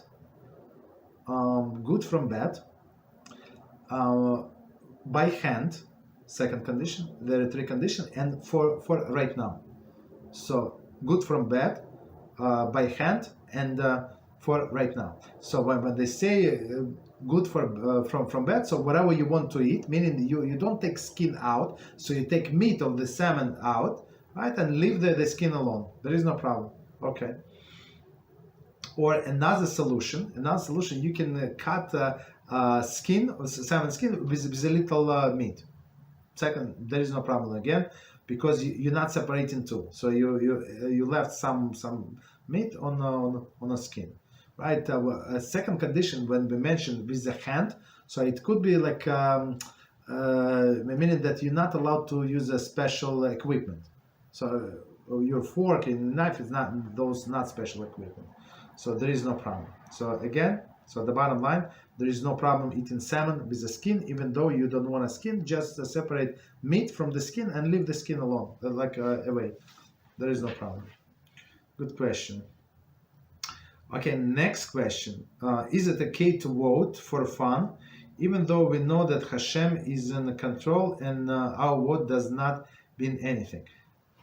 by hand, second condition, there are three conditions, and for right now. So good from bad, by hand, and for right now. So when they say good from bad, so whatever you want to eat, meaning you don't take skin out, so you take meat of the salmon out, right, and leave the skin alone. There is no problem. Okay. Or another solution, you can cut skin, salmon skin with a little meat. Second, there is no problem again, because you're not separating two. So you left some meat on a skin, right? A second condition when we mentioned with the hand, so it could be like meaning that you're not allowed to use a special equipment. So your fork and knife is not special equipment. So there is no problem. So again, so the bottom line, there is no problem eating salmon with the skin, even though you don't want a skin. Just separate meat from the skin and leave the skin alone, like away. There is no problem. Good question. Okay, next question. Is it okay to vote for fun, even though we know that Hashem is in control and our vote does not mean anything?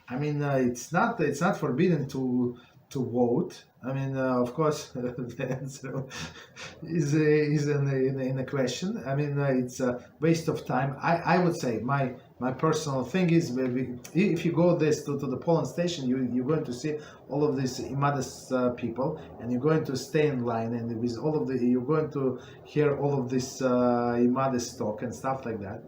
I mean, it's not forbidden to vote. I mean, of course, the answer is in a question. I mean, it's a waste of time. I would say my personal thing is, if you go to the polling station, you're going to see all of these immodest people, and you're going to stay in line, and with all of you're going to hear all of this immodest talk and stuff like that.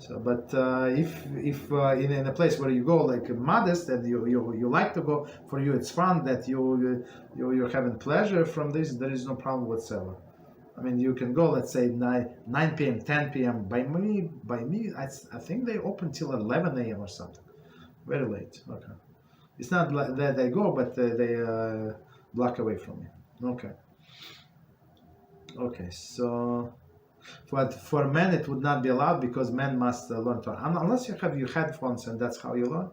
So, but if in a place where you go like modest and you like to go, for you it's fun, that you're having pleasure from this, there is no problem whatsoever. I mean, you can go, let's say 9 p.m., 10 p.m. By me, I think they open till 11 a.m. or something. Very late. Okay. It's not that they go, but they block away from you. Okay. Okay, so. But for men, it would not be allowed, because men must learn Torah. Unless you have your headphones and that's how you learn.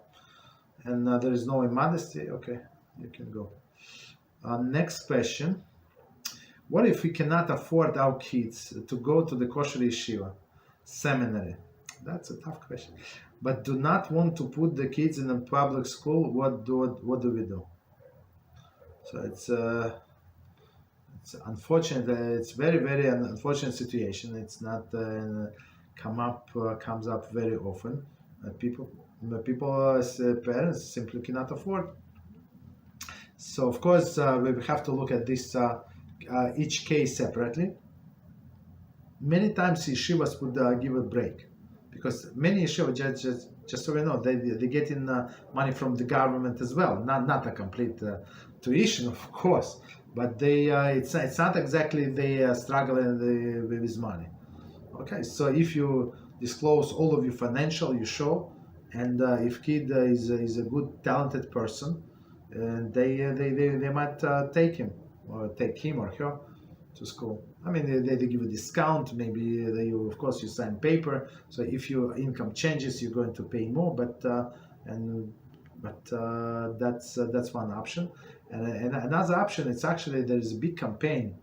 And there is no immodesty. Okay, you can go. Next question. What if we cannot afford our kids to go to the Kosher yeshiva, seminary? That's a tough question. But do not want to put the kids in a public school. What do we do? So it's unfortunate. It's very, very unfortunate situation. It's not comes up very often. People as parents simply cannot afford. So of course we have to look at this each case separately. Many times yeshivas would give a break, because many yeshivas, just so we know, they get in money from the government as well. Not a complete tuition, of course. But it's not exactly they struggling with money. Okay, so if you disclose all of your financial, you show, and if kid is a good, talented person, and they might take him or her to school. I mean, they give a discount. Maybe you, of course, you sign paper. So if your income changes, you're going to pay more. But that's one option. And another option, it's actually there is a big campaign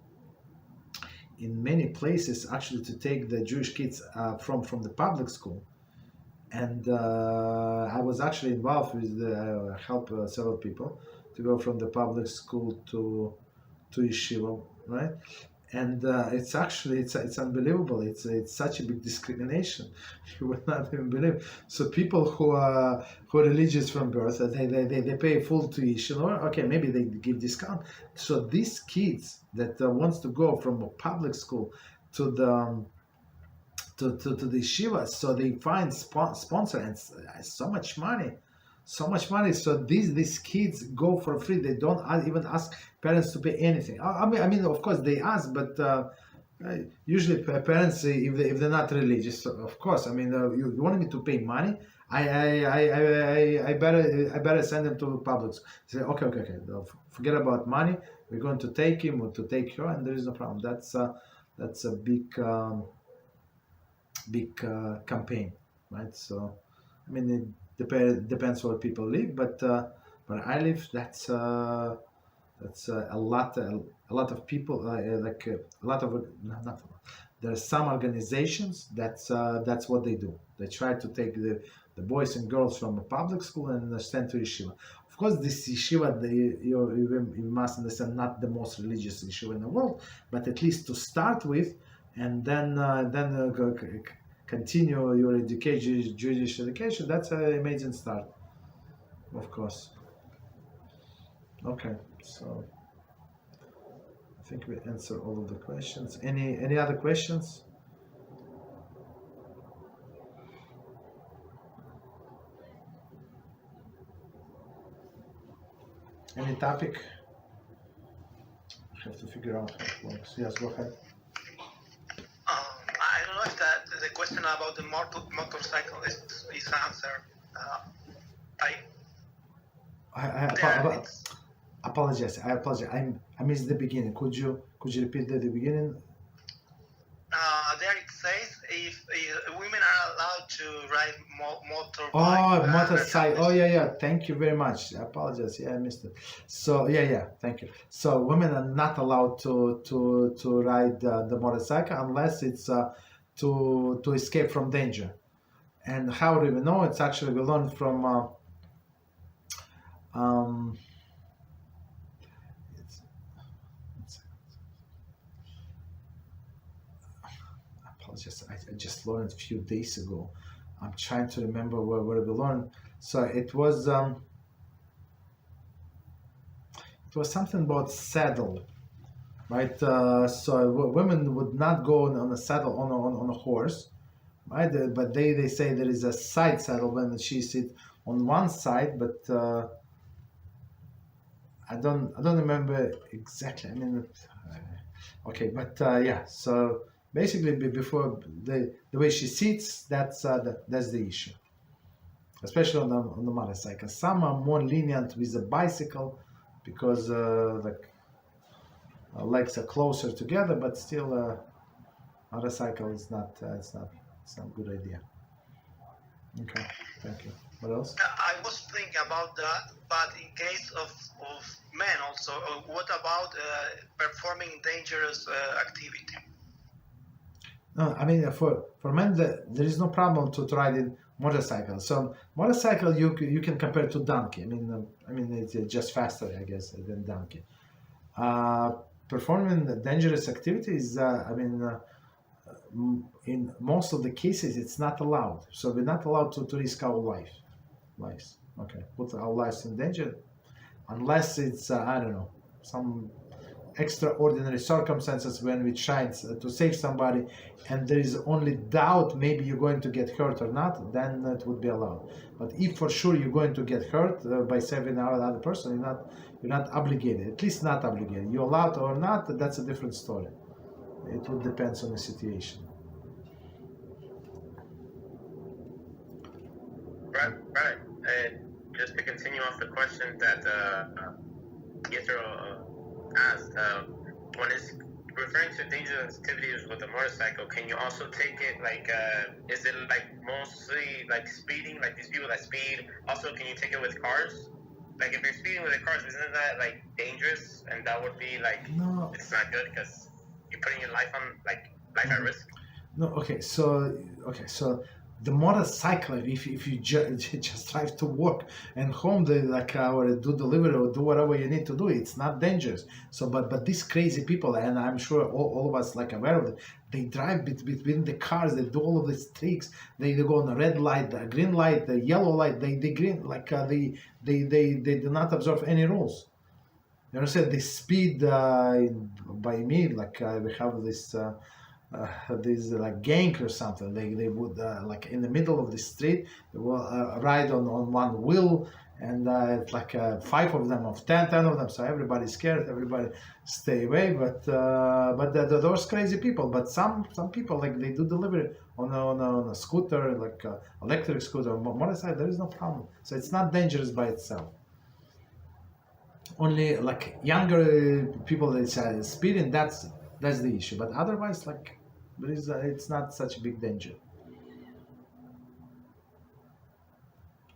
in many places actually to take the Jewish kids from the public school. And I was actually involved with help several people to go from the public school to yeshiva, right? And it's actually it's unbelievable. It's such a big discrimination. You would not even believe. So people who are religious from birth, they pay full tuition, or okay, maybe they give discount. So these kids that wants to go from a public school to the yeshiva, so they find sponsor and so much money. So these kids go for free. They don't even ask parents to pay anything. I mean, of course they ask, but usually parents, if they're not religious, of course. I mean, you want me to pay money? I better send them to public school. Say, okay. Forget about money. We're going to take him or to take her, and there is no problem. That's a big campaign, right? So, I mean, it depends where people live, but where I live, that's a lot of people, like a lot of not a lot. There are some organizations that's what they do. They try to take the boys and girls from a public school and send to yeshiva. Of course, this yeshiva, you must understand, not the most religious yeshiva in the world, but at least to start with, and then continue your education, Jewish education. That's an amazing start, of course. Okay, so I think we answered all of the questions. Any other questions? Any topic? I have to figure out how it works. Yes, go ahead. I don't know if the question about the motorcycle is answered. I apologize. I missed the beginning. Could you repeat the beginning? There it says if women are allowed to ride motorbike. Oh, motorcycle. Oh, yeah. Thank you very much. I apologize. Yeah, I missed it. So yeah. Thank you. So women are not allowed to ride the motorcycle unless it's to escape from danger. And how do we know? It's actually we learned from I just learned a few days ago. I'm trying to remember where we learned. So it was something about saddle, right? So women would not go on a saddle on a horse, right? But they say there is a side saddle when she sits on one side, but I don't remember exactly. I mean, okay, but yeah. So basically, before the way she sits, that's the issue, especially on the motorcycle. Some are more lenient with the bicycle because legs are closer together, but still, motorcycle is not it's not a good idea. Okay, thank you. What else? I was thinking about that, but in case of men also, what about performing dangerous activity? No, I mean for men there is no problem to ride in motorcycle. So motorcycle you can compare to donkey. I mean it's just faster, I guess, than donkey. Performing dangerous activities, in most of the cases it's not allowed. So we're not allowed to risk our lives. Okay, put our lives in danger, unless it's I don't know, some extraordinary circumstances when we try to save somebody and there is only doubt maybe you're going to get hurt or not, then it would be allowed. But if for sure you're going to get hurt by saving another person, you're not obligated, at least not obligated. You're allowed or not, that's a different story. It would depend on the situation. Right. Just to continue off the question that Yisro asked. When it's referring to dangerous activities with a motorcycle, can you also take it like, is it like mostly like speeding, like these people that speed? Also, can you take it with cars? Like if you're speeding with the cars, isn't that like dangerous? And that would be like, No. it's not good because you're putting your life on, like, life at risk. No, okay, so the motorcycle, if you just drive to work and home, or do delivery or do whatever you need to do, it's not dangerous. So, but these crazy people, and I'm sure all of us like aware of it, they drive between the cars, they do all of these tricks. They go on a red light, the green light, the yellow light. They green they do not observe any rules. You understand? They speed by me, we have this. This like gang or something. They would like in the middle of the street, they will ride on one wheel, and it's like 5 of them, of 10 of them. So everybody's scared, everybody stay away. But those crazy people. But some people, like, they do delivery on a scooter, like electric scooter, motorcycle. There is no problem. So it's not dangerous by itself. Only like younger people that say speeding, that's the issue. But otherwise, like, it's not such a big danger.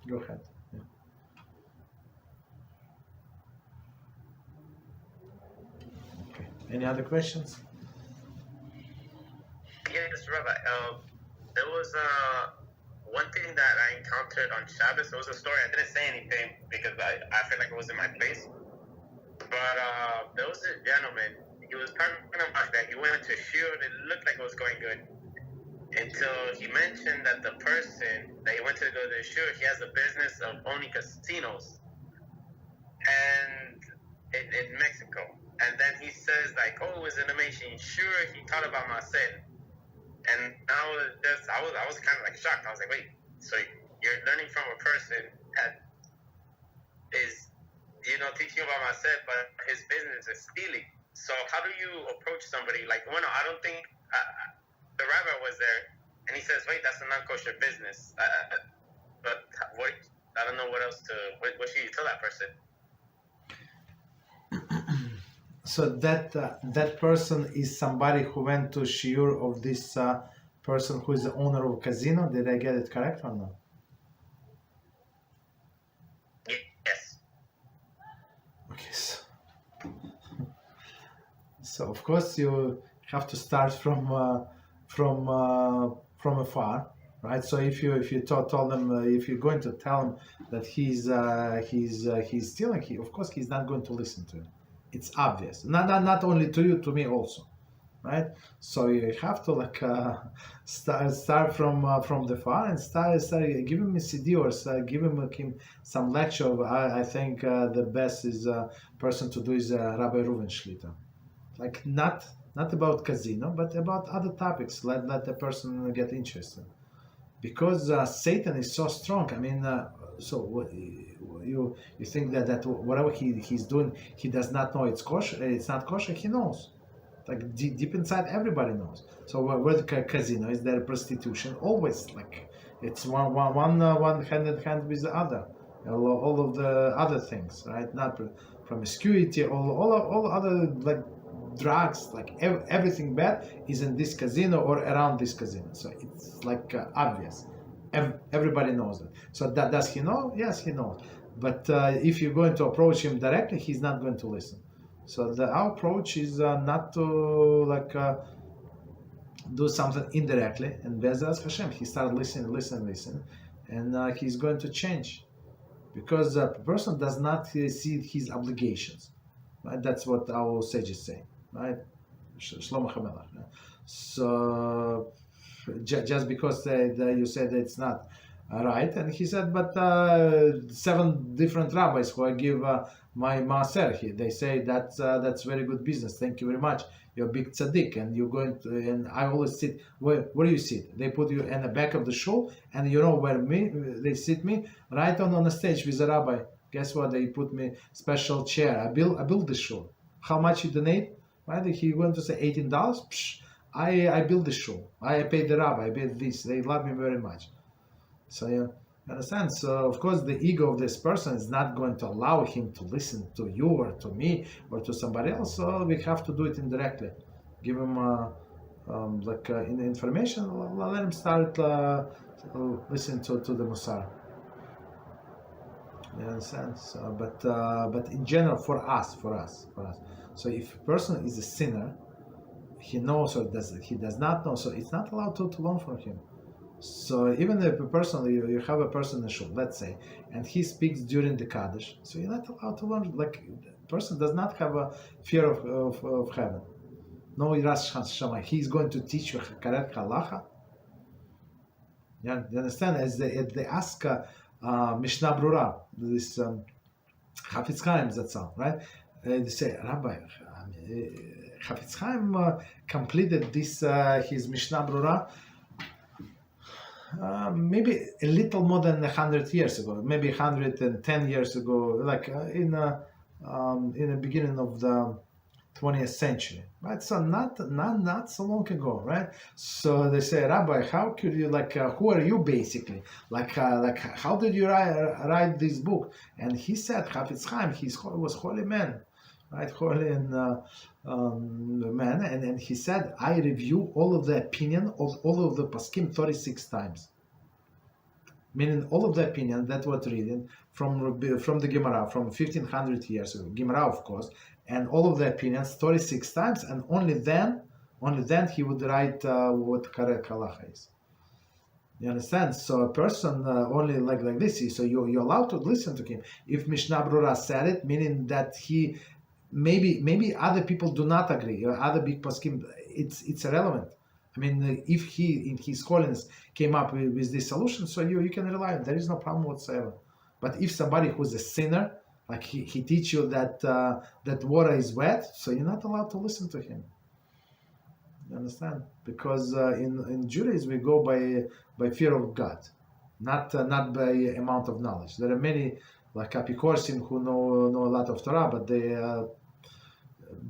Go ahead. Yeah. Okay. Any other questions? Yes, Rabbi. There was one thing that I encountered on Shabbos. It was a story. I didn't say anything because I feel like it was in my place. But there was a gentleman. He was talking about that he went to Shiur and it looked like it was going good until he mentioned that the person that he went to go to Shiur, he has a business of owning casinos and in Mexico. And then he says like, oh, it was an amazing Shiur. He taught about my sin. And I was kind of like shocked. I was like, wait, so you're learning from a person that is, teaching about my sin, but his business is stealing. So how do you approach somebody? Like, well, no, I don't think the rabbi was there, and he says, wait, that's an unkosher business. But what? I don't know what else what should you tell that person? So that person is somebody who went to Shiur of this person who is the owner of a casino. Did I get it correct or no? Yes. Okay. So of course you have to start from afar, right? So if you told them, if you're going to tell him that he's stealing, of course he's not going to listen to him. It's obvious. Not only to you, to me also, right? So you have to start from the far and start give him a CD or give him some lecture. I think the best is person to do is Rabbi Reuven Shlita. Like not about casino, but about other topics. Let the person get interested, because Satan is so strong. I mean, so what, you think that whatever he's doing, he does not know it's kosher. It's not kosher. He knows. Like deep inside, everybody knows. So where the casino is, there prostitution. Always like it's one hand in hand with the other. All of the other things, right? Not promiscuity. All other like drugs, like everything bad is in this casino or around this casino. So it's like obvious. Everybody knows it. So does he know? Yes, he knows. But if you're going to approach him directly, he's not going to listen. So our approach is not to do something indirectly. And Beezrat Hashem, he started listening, and he's going to change, because the person does not see his obligations. Right? That's what our sages say. Right? Shlomo HaMelech. So just because you said that it's not right, and he said, but 7 different rabbis who I give my maaser, they say that's very good business. Thank you very much. You're a big tzaddik, and you're going to. And I always sit where do you sit? They put you in the back of the shul, and you know where they sit me right on the stage with the rabbi. Guess what? They put me special chair. I build the shul. How much you donate? Right? He went to say $18. I build the shul. I pay the rabbi. I pay this. They love me very much. So yeah. Understand? So of course the ego of this person is not going to allow him to listen to you or to me or to somebody else. So we have to do it indirectly. Give him in the information. Let him start listening to the Musar. You understand? So, but in general, for us. So if a person is a sinner, he knows or he does not know. So it's not allowed to learn from him. So even if a person, you have a person in shul, let's say, and he speaks during the Kiddush, so you're not allowed to learn. Like, the person does not have a fear of heaven. No yiras Hashem. He's going to teach you correct halacha. You understand? As they ask Mishnah Brura, this Chofetz Chaim, that's all, right? They say, Rabbi, Chofetz Chaim completed this his Mishnah Brura maybe a little more than 100 years ago, maybe 110 years ago, like in the beginning of the 20th century, right? So not so long ago, right? So they say, Rabbi, how could you, who are you basically? How did you write this book? And he said, Chofetz Chaim, he was holy man, right? Holy man, and he said, I review all of the opinion of all of the poskim 36 times. Meaning all of the opinion that was written from the Gemara from 1500 years ago, Gemara of course, and all of the opinions 36 times, and only then he would write what correct halacha is. You understand? So a person only like this, so you're allowed to listen to him. If Mishnah Brura said it, meaning that he maybe other people do not agree, or other big poskim, it's irrelevant. I mean, if he in his holiness came up with this solution, so you can rely on it. There is no problem whatsoever. But if somebody who's a sinner, like he teach you that that water is wet, so you're not allowed to listen to him. You understand? Because in Judaism we go by fear of God, not by amount of knowledge. There are many like Apikorsim who know a lot of Torah, but they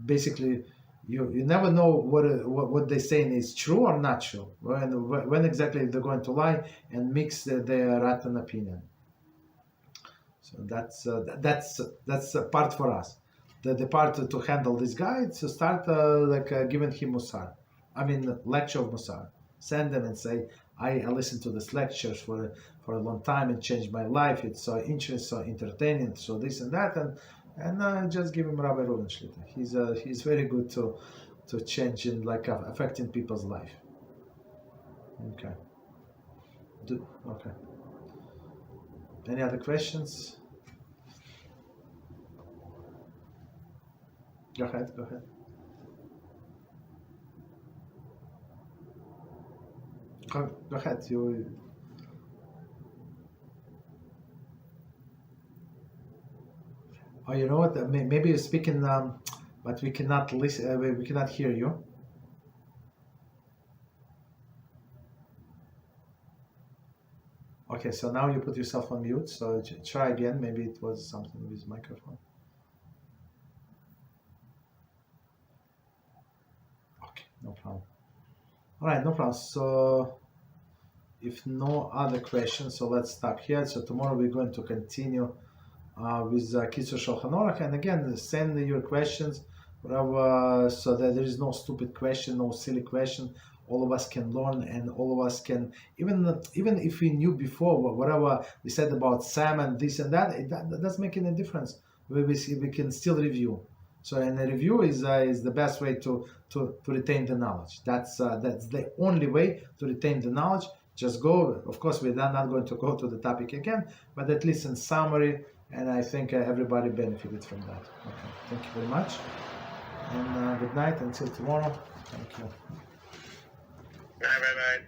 basically you never know what they're saying is true or not true. When exactly they're going to lie and mix their rotten opinion. So that's a part for us. The part to handle this guy is to start giving him musar. I mean, lecture of musar. Send them and say, I listened to this lecture for a long time. It changed my life. It's so interesting, so entertaining, so this and that, and just give him Rabbi Reuven Shlita. He's very good to change in affecting people's life. Okay. Okay. Any other questions? Go ahead. Go ahead. Oh, you know what? Maybe you're speaking, but we cannot listen. We cannot hear you. Okay, so now you put yourself on mute. So try again. Maybe it was something with microphone. Okay, no problem. All right, no problem. So if no other questions, so let's stop here. So tomorrow we're going to continue with Kitzur Shulchan Aruch, and again send your questions, whatever, so that there is no stupid question, no silly question. All of us can learn, and all of us can, even if we knew before whatever we said about salmon, this and that, that doesn't make any difference. We can still review. So, and the review is the best way to retain the knowledge. That's the only way to retain the knowledge. Just go. Of course, we're not going to go to the topic again, but at least in summary. And I think everybody benefited from that. Okay, thank you very much, and good night until tomorrow. Thank you. Bye.